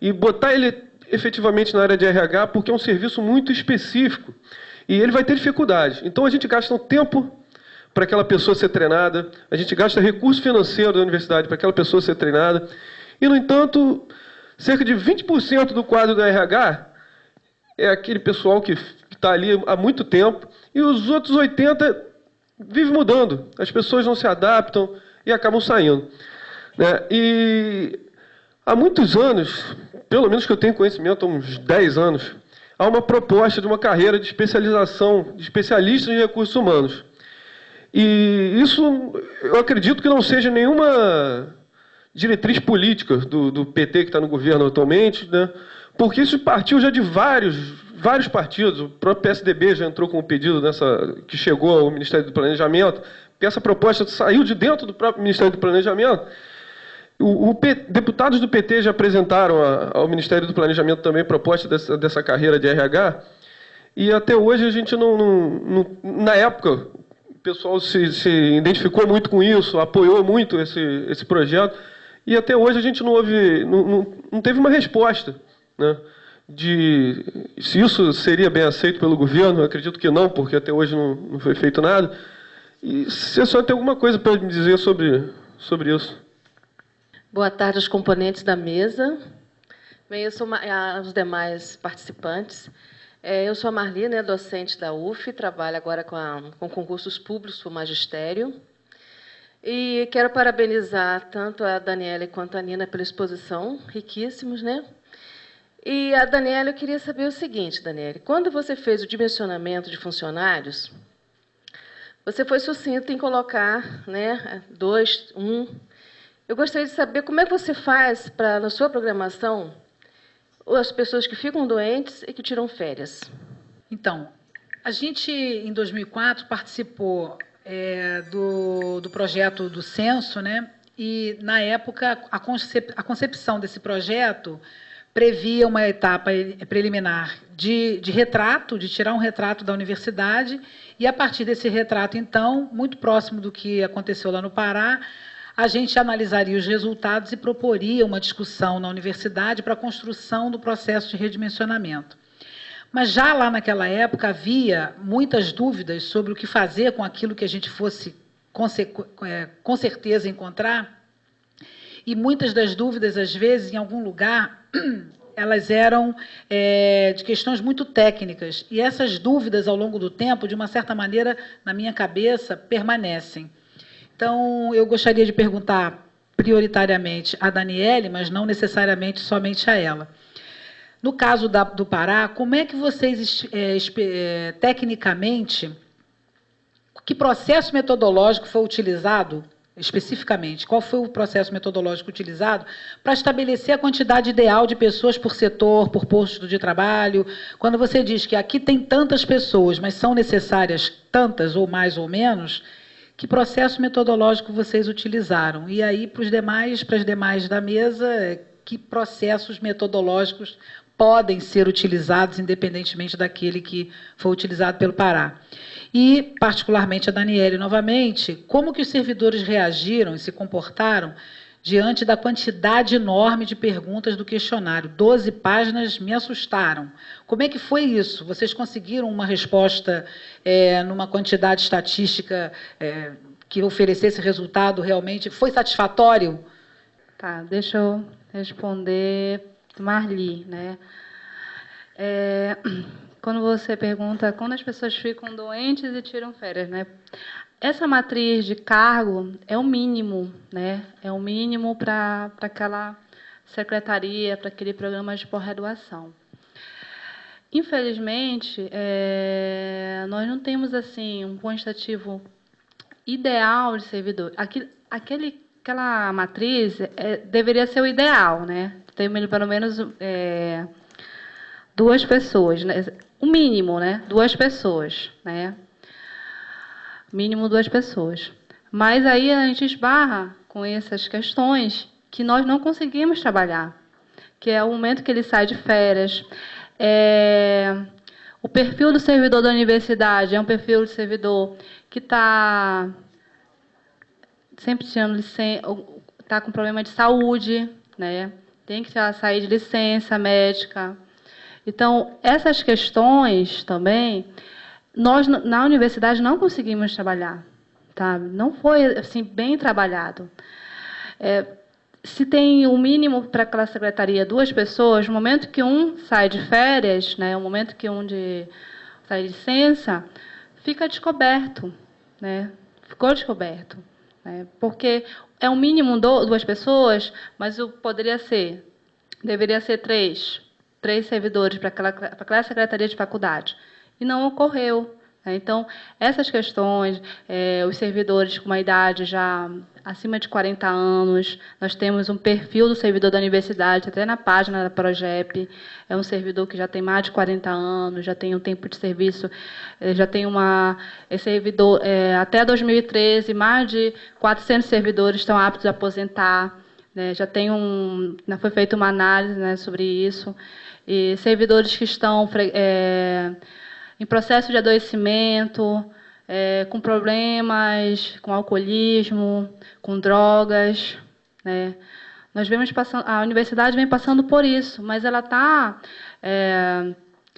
e botar ele efetivamente na área de RH porque é um serviço muito específico. E ele vai ter dificuldade. Então a gente gasta um tempo para aquela pessoa ser treinada, a gente gasta recurso financeiro da universidade para aquela pessoa ser treinada. E, no entanto, cerca de 20% do quadro da RH é aquele pessoal que está ali há muito tempo, e os outros 80% vivem mudando. As pessoas não se adaptam e acabam saindo. Né? E há muitos anos, pelo menos que eu tenho conhecimento, há uns 10 anos, há uma proposta de uma carreira de especialização, de especialista em recursos humanos. E isso, eu acredito que não seja nenhuma diretriz política do PT que está no governo atualmente, né? Porque isso partiu já de vários partidos. O próprio PSDB já entrou com um pedido que chegou ao Ministério do Planejamento, porque essa proposta saiu de dentro do próprio Ministério do Planejamento. Deputados do PT já apresentaram ao Ministério do Planejamento também proposta dessa carreira de RH, e até hoje a gente na época, o pessoal se identificou muito com isso, apoiou muito esse projeto, e até hoje a gente não teve uma resposta, né, de se isso seria bem aceito pelo governo. Eu acredito que não, porque até hoje não foi feito nada. E se a senhora tem alguma coisa para me dizer sobre isso. Boa tarde aos componentes da mesa. Bem, eu sou aos demais participantes. Eu sou a Marli, né, docente da UF, trabalho agora com concursos públicos para o magistério. E quero parabenizar tanto a Daniela quanto a Nina pela exposição, riquíssimos, né? E a Daniela, eu queria saber o seguinte, Daniela, quando você fez o dimensionamento de funcionários, você foi sucinta em colocar, né, 2, 1. Eu gostaria de saber como é que você faz para, na sua programação, as pessoas que ficam doentes e que tiram férias. Então, a gente, em 2004, participou do projeto do censo, né? E, na época, a concepção desse projeto previa uma etapa preliminar de retrato, de tirar um retrato da universidade, e, a partir desse retrato, então, muito próximo do que aconteceu lá no Pará, a gente analisaria os resultados e proporia uma discussão na universidade para a construção do processo de redimensionamento. Mas já lá naquela época havia muitas dúvidas sobre o que fazer com aquilo que a gente fosse com certeza encontrar, e muitas das dúvidas, às vezes, em algum lugar, elas eram de questões muito técnicas, e essas dúvidas, ao longo do tempo, de uma certa maneira, na minha cabeça, permanecem. Então, eu gostaria de perguntar prioritariamente a Daniele, mas não necessariamente somente a ela. No caso do Pará, como é que vocês, tecnicamente, que processo metodológico foi utilizado, especificamente? Qual foi o processo metodológico utilizado para estabelecer a quantidade ideal de pessoas por setor, por posto de trabalho? Quando você diz que aqui tem tantas pessoas, mas são necessárias tantas, ou mais ou menos, que processo metodológico vocês utilizaram? E aí, para as demais da mesa, que processos metodológicos podem ser utilizados, independentemente daquele que foi utilizado pelo Pará? E, particularmente, a Daniele, novamente, como que os servidores reagiram e se comportaram diante da quantidade enorme de perguntas do questionário? 12 páginas me assustaram. Como é que foi isso? Vocês conseguiram uma resposta numa quantidade estatística que oferecesse resultado realmente? Foi satisfatório? Tá, deixa eu responder, Marli, né? Quando você pergunta quando as pessoas ficam doentes e tiram férias, né? Essa matriz de cargo é o mínimo, né? É o mínimo para aquela secretaria, para aquele programa de pós-graduação. Infelizmente, nós não temos assim um quantitativo ideal de servidor. Aquela matriz deveria ser o ideal, né? Tem pelo menos 2 pessoas, né? O mínimo, né? 2 pessoas, né? Mínimo 2 pessoas. Mas aí a gente esbarra com essas questões que nós não conseguimos trabalhar, que é o momento que ele sai de férias. O perfil do servidor da universidade é um perfil de servidor que está sempre tirando licença, está com problema de saúde, né? Tem que sair de licença médica. Então, essas questões também, nós na universidade não conseguimos trabalhar, tá? Não foi assim bem trabalhado. Se tem o mínimo para aquela secretaria 2 pessoas, no momento que um sai de férias, né, no momento que um sai de licença, fica descoberto, né? Ficou descoberto, né? Porque é o mínimo 2 pessoas, mas deveria ser 3 servidores para aquela secretaria de faculdade. E não ocorreu. Então, essas questões, os servidores com uma idade já acima de 40 anos, nós temos um perfil do servidor da universidade, até na página da Progep, é um servidor que já tem mais de 40 anos, já tem um tempo de serviço, já tem esse servidor, até 2013, mais de 400 servidores estão aptos a aposentar, né, foi feita uma análise, né, sobre isso, e servidores que estão em processo de adoecimento, com problemas, com alcoolismo, com drogas, né? A universidade vem passando por isso, mas ela está,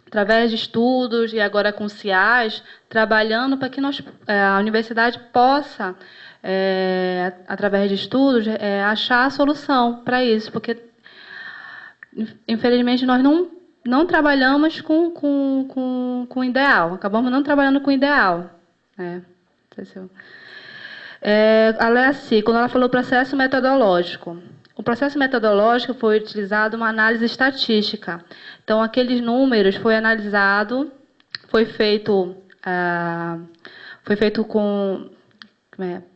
através de estudos e agora com CIAs, trabalhando para que a universidade possa, através de estudos, achar a solução para isso, porque, infelizmente, nós não trabalhamos com o ideal, acabamos não trabalhando com o ideal. A Leci, quando ela falou processo metodológico, o processo metodológico foi utilizado uma análise estatística. Então, aqueles números foi analisado, foi feito com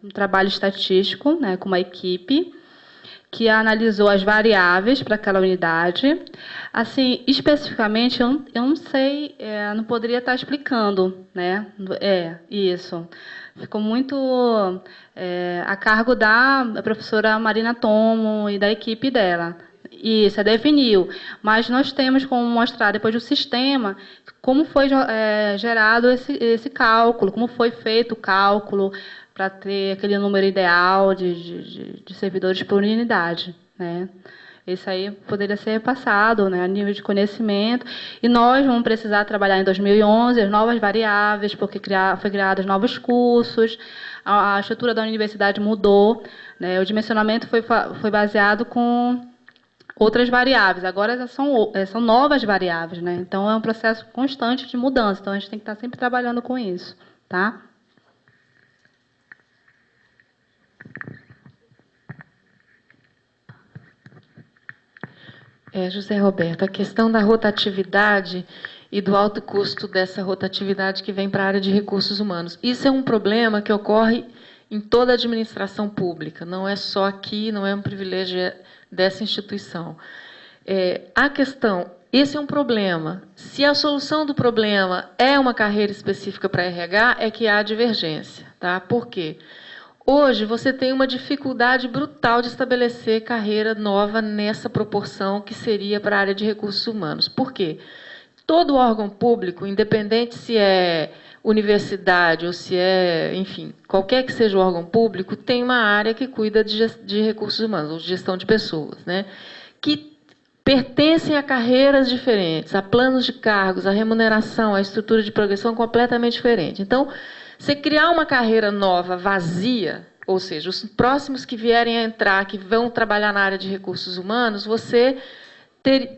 um trabalho estatístico, né, com uma equipe, que analisou as variáveis para aquela unidade. Assim, especificamente, eu não sei, não poderia estar explicando, né? Isso. Ficou muito a cargo da professora Marina Tomo e da equipe dela. Isso, definiu. Mas nós temos como mostrar, depois do sistema, como foi gerado esse cálculo, como foi feito o cálculo, para ter aquele número ideal de servidores por unidade, né? Isso aí poderia ser passado, né, a nível de conhecimento. E nós vamos precisar trabalhar em 2011 as novas variáveis, porque foi criados novos cursos, a estrutura da universidade mudou, né, o dimensionamento foi baseado com outras variáveis. Agora são novas variáveis, né? Então é um processo constante de mudança. Então a gente tem que estar sempre trabalhando com isso, tá? José Roberto, a questão da rotatividade e do alto custo dessa rotatividade que vem para a área de recursos humanos. Isso é um problema que ocorre em toda a administração pública, não é só aqui, não é um privilégio dessa instituição. Esse é um problema. Se a solução do problema é uma carreira específica para RH, é que há divergência. Tá? Por quê? Hoje, você tem uma dificuldade brutal de estabelecer carreira nova nessa proporção que seria para a área de recursos humanos. Por quê? Todo órgão público, independente se é universidade ou se é, enfim, qualquer que seja o órgão público, tem uma área que cuida de recursos humanos, ou de gestão de pessoas, né? Que pertencem a carreiras diferentes, a planos de cargos, a remuneração, a estrutura de progressão completamente diferente. Então, você criar uma carreira nova, vazia, ou seja, os próximos que vierem a entrar, que vão trabalhar na área de recursos humanos, você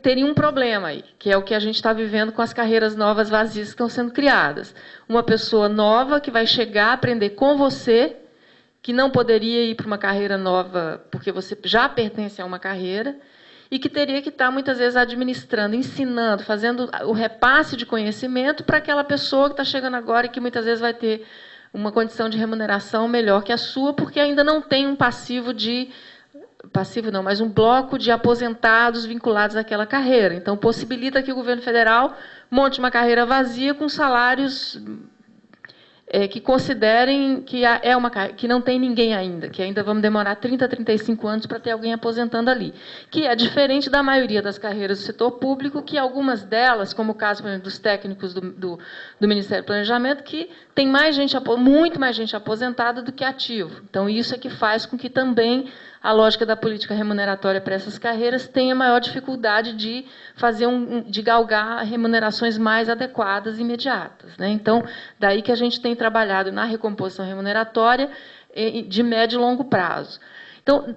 teria um problema aí, que é o que a gente está vivendo com as carreiras novas vazias que estão sendo criadas. Uma pessoa nova que vai chegar a aprender com você, que não poderia ir para uma carreira nova, porque você já pertence a uma carreira, e que teria que estar, muitas vezes, administrando, ensinando, fazendo o repasse de conhecimento para aquela pessoa que está chegando agora e que, muitas vezes, vai ter uma condição de remuneração melhor que a sua, porque ainda não tem um mas um bloco de aposentados vinculados àquela carreira. Então, possibilita que o governo federal monte uma carreira vazia com salários que considerem que não tem ninguém ainda, que ainda vamos demorar 30, 35 anos para ter alguém aposentando ali, que é diferente da maioria das carreiras do setor público, que algumas delas, como o caso, por exemplo, dos técnicos do Ministério do Planejamento, que tem muito mais gente aposentada do que ativo. Então, isso é que faz com que também a lógica da política remuneratória para essas carreiras tenha maior dificuldade de de galgar remunerações mais adequadas e imediatas, né? Então, daí que a gente tem trabalhado na recomposição remuneratória de médio e longo prazo. Então,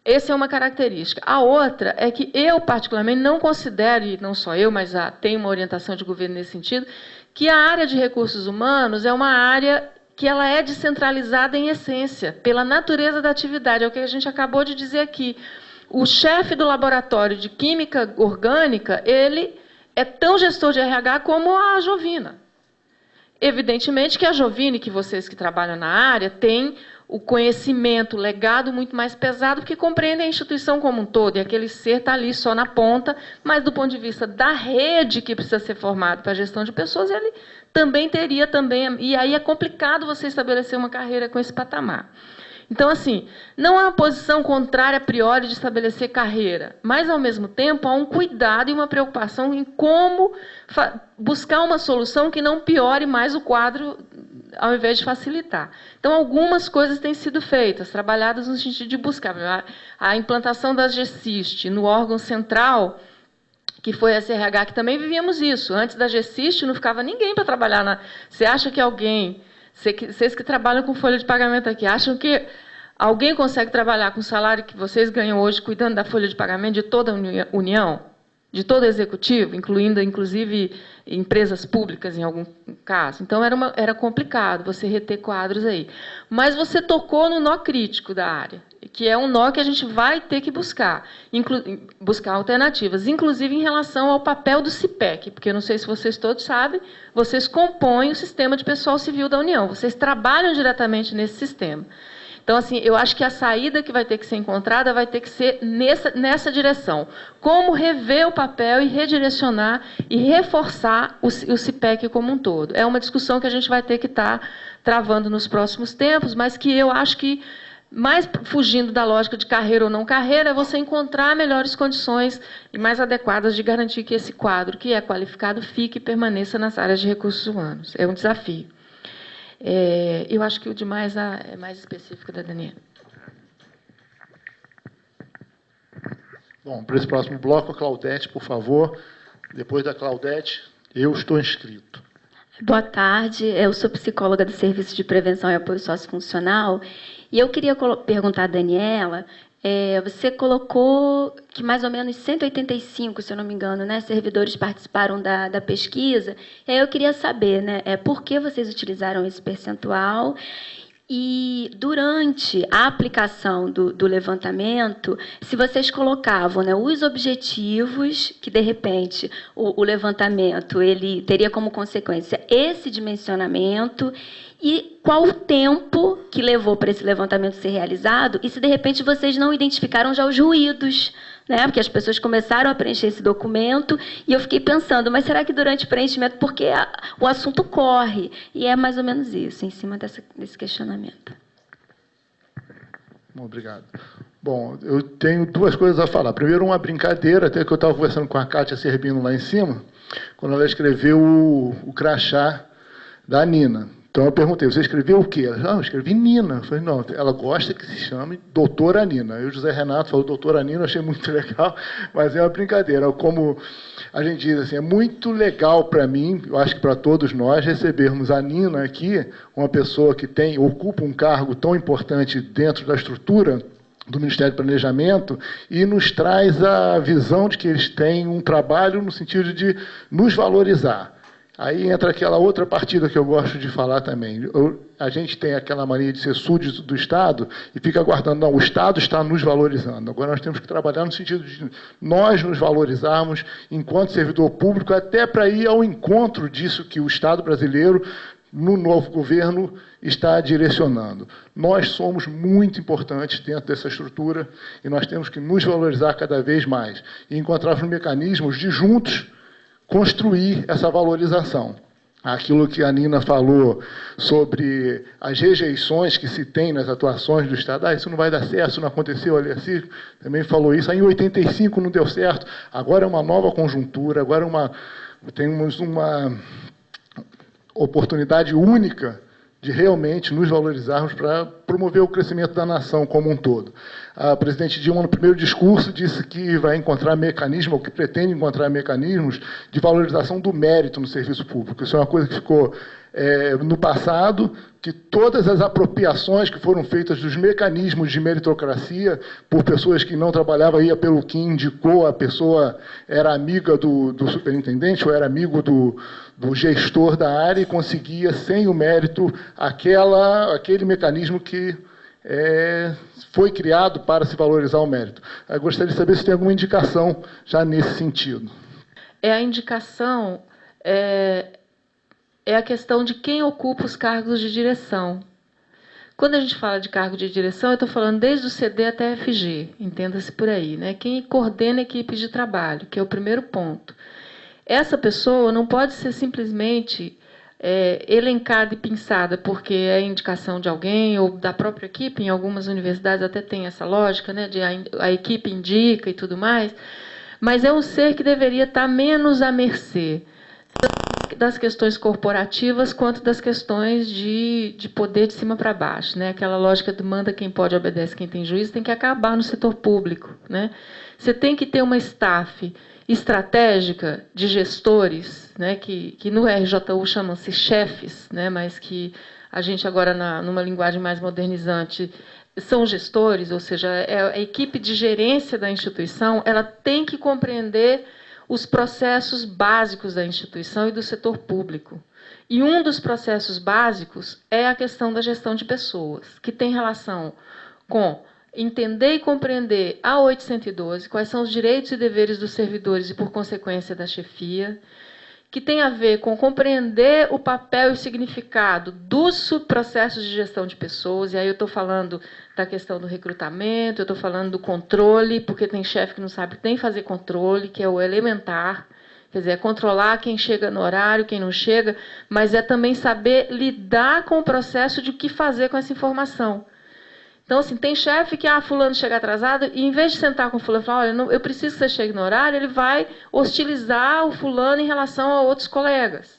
essa é uma característica. A outra é que eu, particularmente, não considero, e não só eu, mas tem uma orientação de governo nesse sentido, que a área de recursos humanos é uma área que ela é descentralizada em essência, pela natureza da atividade. É o que a gente acabou de dizer aqui. O chefe do laboratório de química orgânica, ele é tão gestor de RH como a Jovina. Evidentemente que a Jovina, que vocês que trabalham na área, têm o conhecimento, o legado muito mais pesado, porque compreendem a instituição como um todo, e aquele ser está ali só na ponta, mas do ponto de vista da rede que precisa ser formada para a gestão de pessoas, ele também teria, e aí é complicado você estabelecer uma carreira com esse patamar. Então, assim, não há uma posição contrária a priori de estabelecer carreira, mas, ao mesmo tempo, há um cuidado e uma preocupação em como buscar uma solução que não piore mais o quadro, ao invés de facilitar. Então, algumas coisas têm sido feitas, trabalhadas no sentido de buscar. A implantação da GSIST no órgão central, que foi a SRH, que também vivíamos isso. Antes da GSIST, não ficava ninguém para trabalhar na... Você acha que alguém... Vocês que trabalham com folha de pagamento aqui, acham que alguém consegue trabalhar com o salário que vocês ganham hoje, cuidando da folha de pagamento de toda a União? De todo o Executivo, incluindo, inclusive, empresas públicas, em algum caso. Então, era complicado você reter quadros aí. Mas você tocou no nó crítico da área, que é um nó que a gente vai ter que buscar alternativas, inclusive em relação ao papel do CIPEC, porque, não sei se vocês todos sabem, vocês compõem o sistema de pessoal civil da União, vocês trabalham diretamente nesse sistema. Então, assim, eu acho que a saída que vai ter que ser encontrada vai ter que ser nessa direção. Como rever o papel e redirecionar e reforçar o CIPEC como um todo. É uma discussão que a gente vai ter que estar travando nos próximos tempos, mas que eu acho que, mais fugindo da lógica de carreira ou não carreira, é você encontrar melhores condições e mais adequadas de garantir que esse quadro, que é qualificado, fique e permaneça nas áreas de recursos humanos. É um desafio. Eu acho que o demais é mais específico da Daniela. Bom, para esse próximo bloco, a Claudete, por favor. Depois da Claudete, eu estou inscrito. Boa tarde, eu sou psicóloga do Serviço de Prevenção e Apoio Sociofuncional, e eu queria perguntar à Daniela, você colocou que mais ou menos 185, se eu não me engano, né, servidores participaram da pesquisa, e aí eu queria saber, né, por que vocês utilizaram esse percentual. E, durante a aplicação do levantamento, se vocês colocavam, né, os objetivos, que, de repente, o levantamento ele teria como consequência esse dimensionamento, e qual o tempo que levou para esse levantamento ser realizado, e se, de repente, vocês não identificaram já os ruídos, né? Porque as pessoas começaram a preencher esse documento, e eu fiquei pensando, mas será que durante o preenchimento, porque o assunto corre? E é mais ou menos isso, em cima desse questionamento. Obrigado. Bom, eu tenho duas coisas a falar. Primeiro, uma brincadeira, até que eu estava conversando com a Kátia Serbino lá em cima, quando ela escreveu o crachá da Nina. Então, eu perguntei, você escreveu o quê? Ela, eu escrevi Nina. Eu falei, não, ela gosta que se chame doutora Nina. Aí o José Renato falou doutora Nina, eu achei muito legal, mas é uma brincadeira. Como a gente diz assim, é muito legal para mim, eu acho que para todos nós, recebermos a Nina aqui, uma pessoa que ocupa um cargo tão importante dentro da estrutura do Ministério do Planejamento, e nos traz a visão de que eles têm um trabalho no sentido de nos valorizar. Aí entra aquela outra partida que eu gosto de falar também. A gente tem aquela mania de ser súdito do Estado e fica aguardando, não, o Estado está nos valorizando. Agora nós temos que trabalhar no sentido de nós nos valorizarmos enquanto servidor público, até para ir ao encontro disso que o Estado brasileiro, no novo governo, está direcionando. Nós somos muito importantes dentro dessa estrutura e nós temos que nos valorizar cada vez mais e encontrar os mecanismos de juntos construir essa valorização. aquilo que a Nina falou sobre as rejeições que se tem nas atuações do Estado. Isso não vai dar certo, isso não aconteceu ali assim. Também falou isso. Aí em 85 não deu certo. Agora é uma nova conjuntura, agora temos uma oportunidade única de realmente nos valorizarmos para promover o crescimento da nação como um todo. A presidente Dilma, no primeiro discurso, disse que vai encontrar mecanismos, ou que pretende encontrar mecanismos de valorização do mérito no serviço público. Isso é uma coisa que ficou no passado, que todas as apropriações que foram feitas dos mecanismos de meritocracia por pessoas que não trabalhavam, ia pelo que indicou, a pessoa era amiga do superintendente ou era amigo do gestor da área e conseguia, sem o mérito, aquele mecanismo que foi criado para se valorizar o mérito. Eu gostaria de saber se tem alguma indicação já nesse sentido. A indicação é a questão de quem ocupa os cargos de direção. Quando a gente fala de cargo de direção, eu estou falando desde o CD até a FG, entenda-se por aí, né? Quem coordena equipes de trabalho, que é o primeiro ponto. Essa pessoa não pode ser simplesmente elencada e pensada porque é indicação de alguém ou da própria equipe. Em algumas universidades até tem essa lógica, né, de a equipe indica e tudo mais, mas é um ser que deveria estar menos à mercê das questões corporativas quanto das questões de poder de cima para baixo, né? Aquela lógica do manda quem pode, obedece quem tem juízo, tem que acabar no setor público, né? Você tem que ter uma staff estratégica de gestores, né, que no RJU chamam-se chefes, né, mas que a gente agora, numa linguagem mais modernizante, são gestores, ou seja, a equipe de gerência da instituição, ela tem que compreender os processos básicos da instituição e do setor público. E um dos processos básicos é a questão da gestão de pessoas, que tem relação com entender e compreender a 812, quais são os direitos e deveres dos servidores e, por consequência, da chefia, que tem a ver com compreender o papel e o significado dos subprocessos de gestão de pessoas, e aí eu estou falando da questão do recrutamento, eu estou falando do controle, porque tem chefe que não sabe nem fazer controle, que é o elementar, quer dizer, é controlar quem chega no horário, quem não chega, mas é também saber lidar com o processo de o que fazer com essa informação. Então, assim, tem chefe que, fulano chega atrasado, e em vez de sentar com o fulano e falar, olha, eu preciso que você chegue no horário, ele vai hostilizar o fulano em relação a outros colegas.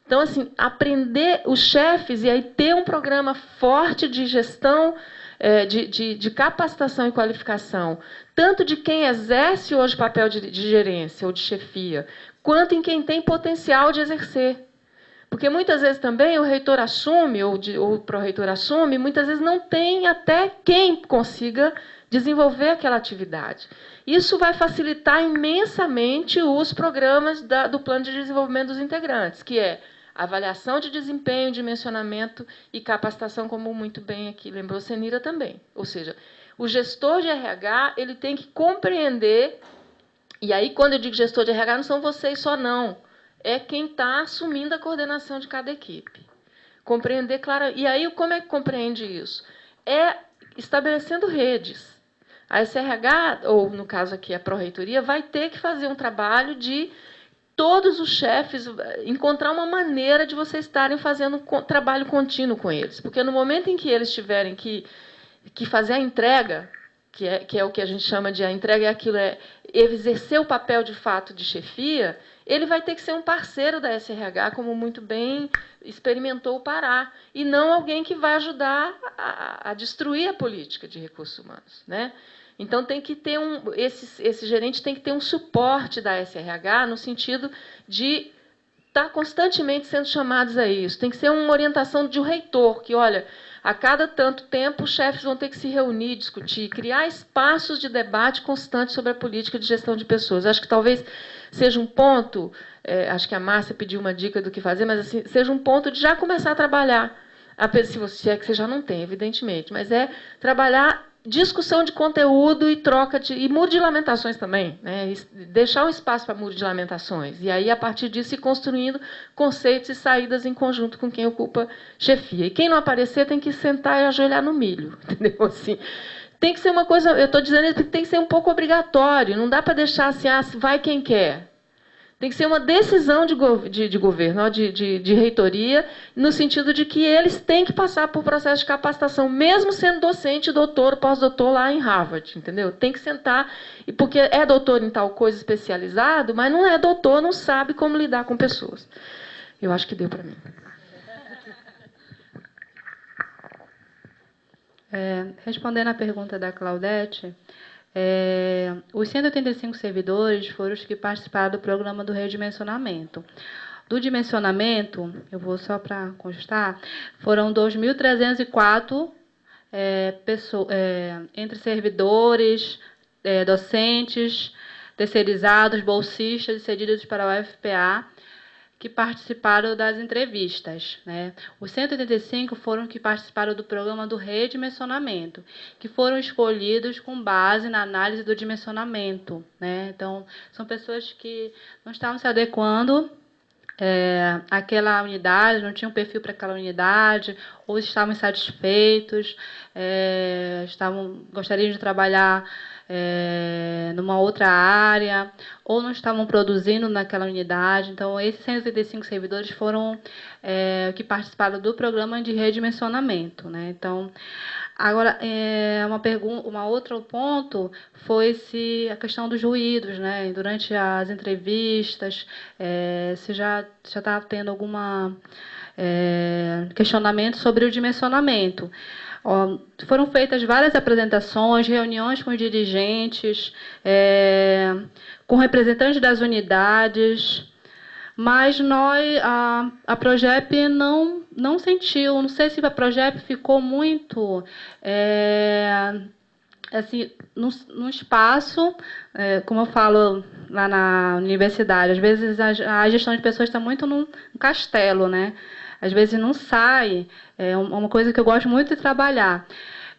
Então, assim, aprender os chefes e aí ter um programa forte de gestão, de capacitação e qualificação, tanto de quem exerce hoje papel de gerência ou de chefia, quanto em quem tem potencial de exercer. Porque muitas vezes também o reitor assume, ou o pró-reitor assume, muitas vezes não tem até quem consiga desenvolver aquela atividade. Isso vai facilitar imensamente os programas do plano de desenvolvimento dos integrantes, que é avaliação de desempenho, dimensionamento e capacitação, como muito bem aqui lembrou Senira também. Ou seja, o gestor de RH ele tem que compreender, e aí quando eu digo gestor de RH, não são vocês só não, é quem está assumindo a coordenação de cada equipe. Compreender claro. E aí, como é que compreende isso? É estabelecendo redes. A SRH, ou no caso aqui a Pró-Reitoria, vai ter que fazer um trabalho de todos os chefes, encontrar uma maneira de vocês estarem fazendo trabalho contínuo com eles. Porque no momento em que eles tiverem que fazer a entrega, que é o que a gente chama de a entrega, exercer o papel de fato de chefia, ele vai ter que ser um parceiro da SRH, como muito bem experimentou o Pará, e não alguém que vai ajudar a destruir a política de recursos humanos, né? Então, tem que ter esse gerente tem que ter um suporte da SRH no sentido de estar constantemente sendo chamados a isso. Tem que ser uma orientação de um reitor, que, olha, a cada tanto tempo, os chefes vão ter que se reunir, discutir, criar espaços de debate constante sobre a política de gestão de pessoas. Acho que talvez seja um ponto, acho que a Márcia pediu uma dica do que fazer, mas assim, seja um ponto de já começar a trabalhar, se você que você já não tem, evidentemente, mas trabalhar discussão de conteúdo e troca e muro de lamentações também, né? Deixar um espaço para muro de lamentações, e aí, a partir disso, ir construindo conceitos e saídas em conjunto com quem ocupa chefia. E quem não aparecer tem que sentar e ajoelhar no milho, entendeu? Assim, tem que ser uma coisa, eu estou dizendo que tem que ser um pouco obrigatório, não dá para deixar assim, vai quem quer. Tem que ser uma decisão de governo, de reitoria, no sentido de que eles têm que passar por processo de capacitação, mesmo sendo docente, doutor, pós-doutor lá em Harvard, entendeu? Tem que sentar, porque é doutor em tal coisa especializado, mas não é doutor, não sabe como lidar com pessoas. Eu acho que deu para mim. Respondendo à pergunta da Claudete, os 185 servidores foram os que participaram do programa do redimensionamento. Do dimensionamento, eu vou só para constar, foram 2.304 entre servidores, docentes, terceirizados, bolsistas e cedidos para a UFPA, que participaram das entrevistas, né? Os 185 foram que participaram do programa do redimensionamento, que foram escolhidos com base na análise do dimensionamento, né? Então, são pessoas que não estavam se adequando àquela unidade, não tinham perfil para aquela unidade, ou estavam insatisfeitos, gostariam de trabalhar numa outra área, ou não estavam produzindo naquela unidade. Então, esses 185 servidores foram que participaram do programa de redimensionamento, né? Então, agora, uma outro ponto foi a questão dos ruídos, né? Durante as entrevistas, se já está tendo alguma questionamento sobre o dimensionamento. Foram feitas várias apresentações, reuniões com os dirigentes, com representantes das unidades, mas a Progep não sentiu, não sei se a Progep ficou muito assim, num espaço, como eu falo lá na universidade, às vezes a gestão de pessoas está muito num castelo, né? Às vezes não sai, é uma coisa que eu gosto muito de trabalhar.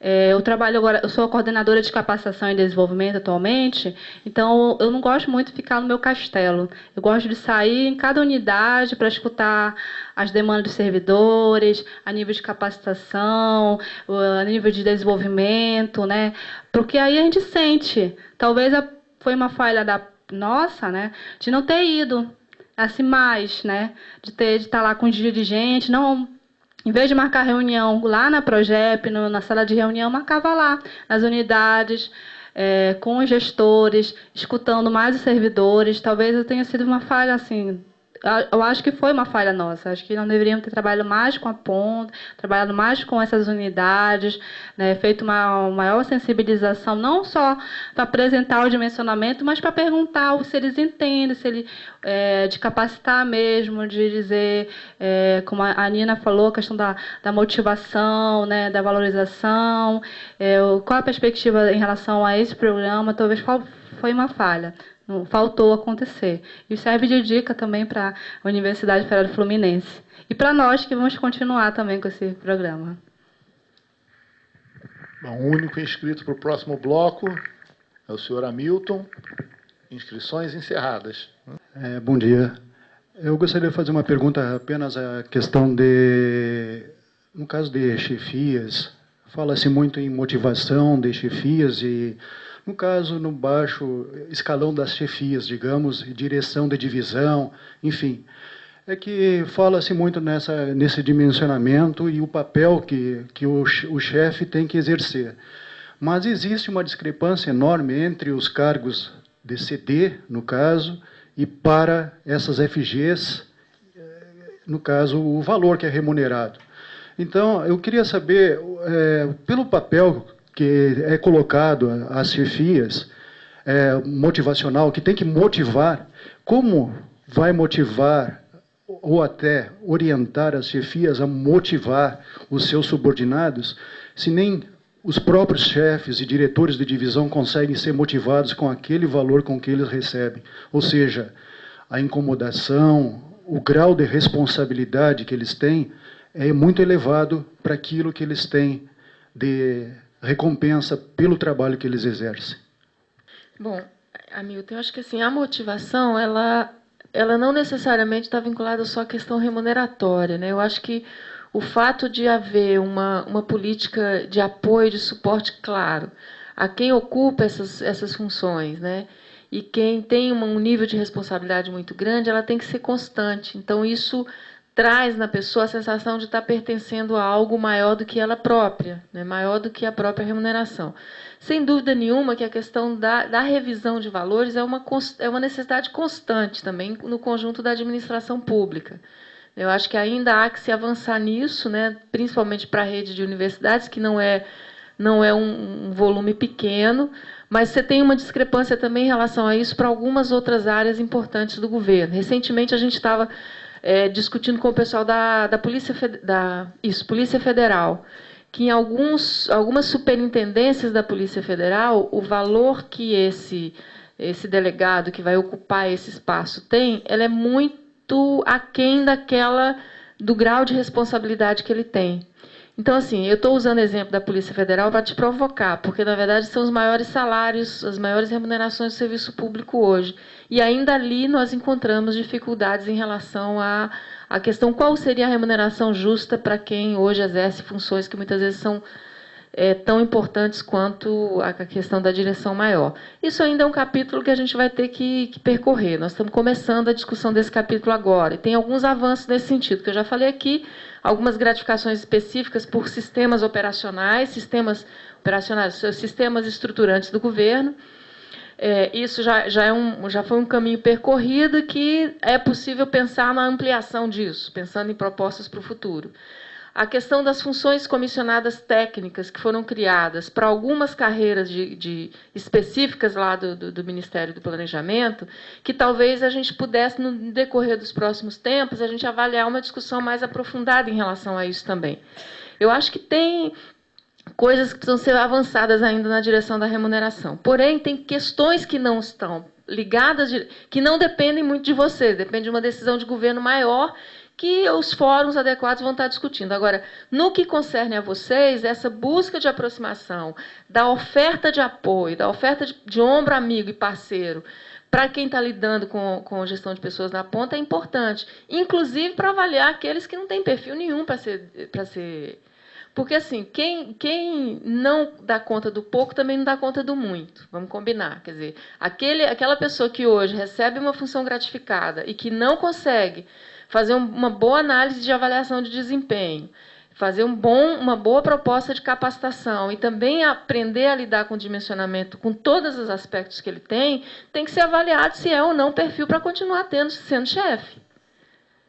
Eu trabalho agora, eu sou a coordenadora de capacitação e desenvolvimento atualmente, então eu não gosto muito de ficar no meu castelo. Eu gosto de sair em cada unidade para escutar as demandas dos servidores, a nível de capacitação, a nível de desenvolvimento, né? Porque aí a gente sente, talvez foi uma falha nossa, né, de não ter ido assim mais, né, de estar lá com os dirigentes, não, em vez de marcar reunião lá na Progep, na sala de reunião, marcava lá nas unidades, com os gestores, escutando mais os servidores. Talvez tenha sido uma falha assim. Eu acho que foi uma falha nossa. Acho que não deveríamos ter trabalhado mais com a ponta, trabalhado mais com essas unidades, né, feito uma maior sensibilização, não só para apresentar o dimensionamento, mas para perguntar se eles entendem, se ele, de capacitar mesmo, de dizer, como a Nina falou, a questão da motivação, né, da valorização, qual a perspectiva em relação a esse programa. Talvez foi uma falha. Não, faltou acontecer. E serve de dica também para a Universidade Federal do Fluminense. E para nós que vamos continuar também com esse programa. Bom, o único inscrito para o próximo bloco é o senhor Hamilton. Inscrições encerradas. Bom dia. Eu gostaria de fazer uma pergunta apenas a questão no caso de chefias, fala-se muito em motivação de chefias e, no caso, no baixo escalão das chefias, digamos, direção de divisão, enfim. É que fala-se muito nesse dimensionamento e o papel que o chefe tem que exercer. Mas existe uma discrepância enorme entre os cargos de CD, no caso, e para essas FGs, no caso, o valor que é remunerado. Então, eu queria saber, pelo papel que é colocado às chefias, motivacional, que tem que motivar, como vai motivar ou até orientar as chefias a motivar os seus subordinados, se nem os próprios chefes e diretores de divisão conseguem ser motivados com aquele valor com que eles recebem? Ou seja, a incomodação, o grau de responsabilidade que eles têm é muito elevado para aquilo que eles têm de recompensa pelo trabalho que eles exercem. Bom, Hamilton, eu acho que assim, a motivação, ela não necessariamente está vinculada só à questão remuneratória, né? Eu acho que o fato de haver uma política de apoio, de suporte claro a quem ocupa essas funções, né? e quem tem um nível de responsabilidade muito grande, ela tem que ser constante. Então, isso traz na pessoa a sensação de estar pertencendo a algo maior do que ela própria, né? Maior do que a própria remuneração. Sem dúvida nenhuma que a questão da revisão de valores é uma necessidade constante também no conjunto da administração pública. Eu acho que ainda há que se avançar nisso, né? Principalmente para a rede de universidades, que não é um volume pequeno, mas você tem uma discrepância também em relação a isso para algumas outras áreas importantes do governo. Recentemente, a gente estava discutindo com o pessoal da Polícia Federal, que em algumas superintendências da Polícia Federal, o valor que esse delegado que vai ocupar esse espaço tem, ela é muito aquém do grau de responsabilidade que ele tem. Então, assim, eu estou usando o exemplo da Polícia Federal para te provocar, porque, na verdade, são os maiores salários, as maiores remunerações do serviço público hoje. E ainda ali nós encontramos dificuldades em relação à questão qual seria a remuneração justa para quem hoje exerce funções que muitas vezes são tão importantes quanto a questão da direção maior. Isso ainda é um capítulo que a gente vai ter que percorrer. Nós estamos começando a discussão desse capítulo agora. E tem alguns avanços nesse sentido, que eu já falei aqui, algumas gratificações específicas por sistemas sistemas estruturantes do governo. Isso já foi um caminho percorrido que é possível pensar na ampliação disso, pensando em propostas para o futuro. A questão das funções comissionadas técnicas que foram criadas para algumas carreiras específicas lá do Ministério do Planejamento, que talvez a gente pudesse, no decorrer dos próximos tempos, a gente avaliar uma discussão mais aprofundada em relação a isso também. Eu acho que tem coisas que precisam ser avançadas ainda na direção da remuneração. Porém, tem questões que não estão ligadas, que não dependem muito de vocês, depende de uma decisão de governo maior, que os fóruns adequados vão estar discutindo. Agora, no que concerne a vocês, essa busca de aproximação, da oferta de apoio, da oferta de ombro amigo e parceiro, para quem está lidando com gestão de pessoas na ponta, é importante. Inclusive para avaliar aqueles que não têm perfil nenhum para ser... Porque, assim, quem não dá conta do pouco também não dá conta do muito. Vamos combinar. Quer dizer, aquela pessoa que hoje recebe uma função gratificada e que não consegue fazer uma boa análise de avaliação de desempenho, fazer uma boa proposta de capacitação e também aprender a lidar com o dimensionamento, com todos os aspectos que ele tem que ser avaliado se é ou não perfil para continuar sendo chefe.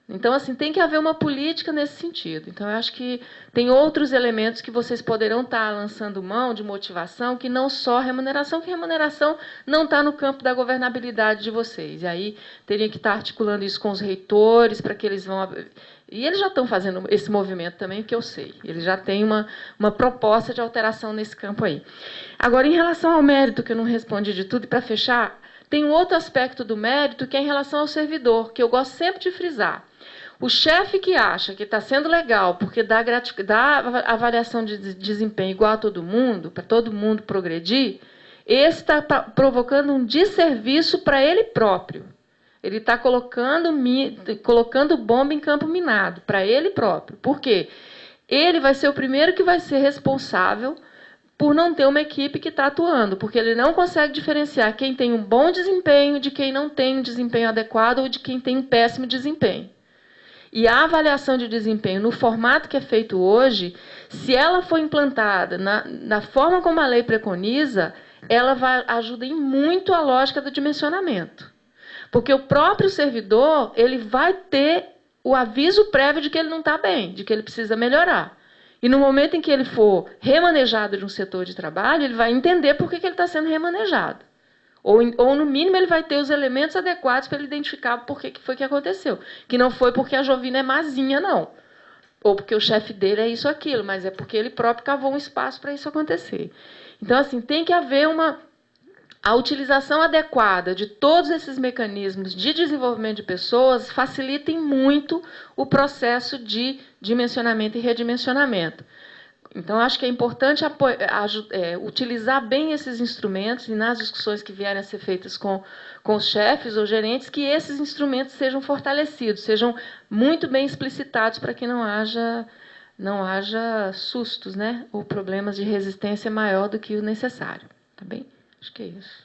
Então, assim, tem que haver uma política nesse sentido. Então, eu acho que tem outros elementos que vocês poderão estar lançando mão de motivação, que não só remuneração, que remuneração não está no campo da governabilidade de vocês. E aí, teria que estar articulando isso com os reitores, para que eles vão... E eles já estão fazendo esse movimento também, que eu sei. Eles já têm uma proposta de alteração nesse campo aí. Agora, em relação ao mérito, que eu não respondi de tudo, e para fechar, tem um outro aspecto do mérito, que é em relação ao servidor, que eu gosto sempre de frisar. O chefe que acha que está sendo legal porque dá avaliação de desempenho igual a todo mundo, para todo mundo progredir, esse está provocando um desserviço para ele próprio. Ele está colocando bomba em campo minado, para ele próprio. Por quê? Ele vai ser o primeiro que vai ser responsável por não ter uma equipe que está atuando, porque ele não consegue diferenciar quem tem um bom desempenho de quem não tem um desempenho adequado ou de quem tem um péssimo desempenho. E a avaliação de desempenho, no formato que é feito hoje, se ela for implantada na forma como a lei preconiza, ela vai ajudar muito a lógica do dimensionamento. Porque o próprio servidor ele vai ter o aviso prévio de que ele não está bem, de que ele precisa melhorar. E no momento em que ele for remanejado de um setor de trabalho, ele vai entender por que ele está sendo remanejado. Ou, no mínimo, ele vai ter os elementos adequados para ele identificar por que foi que aconteceu. Que não foi porque a Jovina é mazinha, não. Ou porque o chefe dele é isso ou aquilo, mas é porque ele próprio cavou um espaço para isso acontecer. Então, assim, tem que haver a utilização adequada de todos esses mecanismos de desenvolvimento de pessoas facilitem muito o processo de dimensionamento e redimensionamento. Então, acho que é importante utilizar bem esses instrumentos e, nas discussões que vierem a ser feitas com os chefes ou gerentes, que esses instrumentos sejam fortalecidos, sejam muito bem explicitados para que não haja sustos, né, ou problemas de resistência maior do que o necessário. Tá bem? Acho que é isso.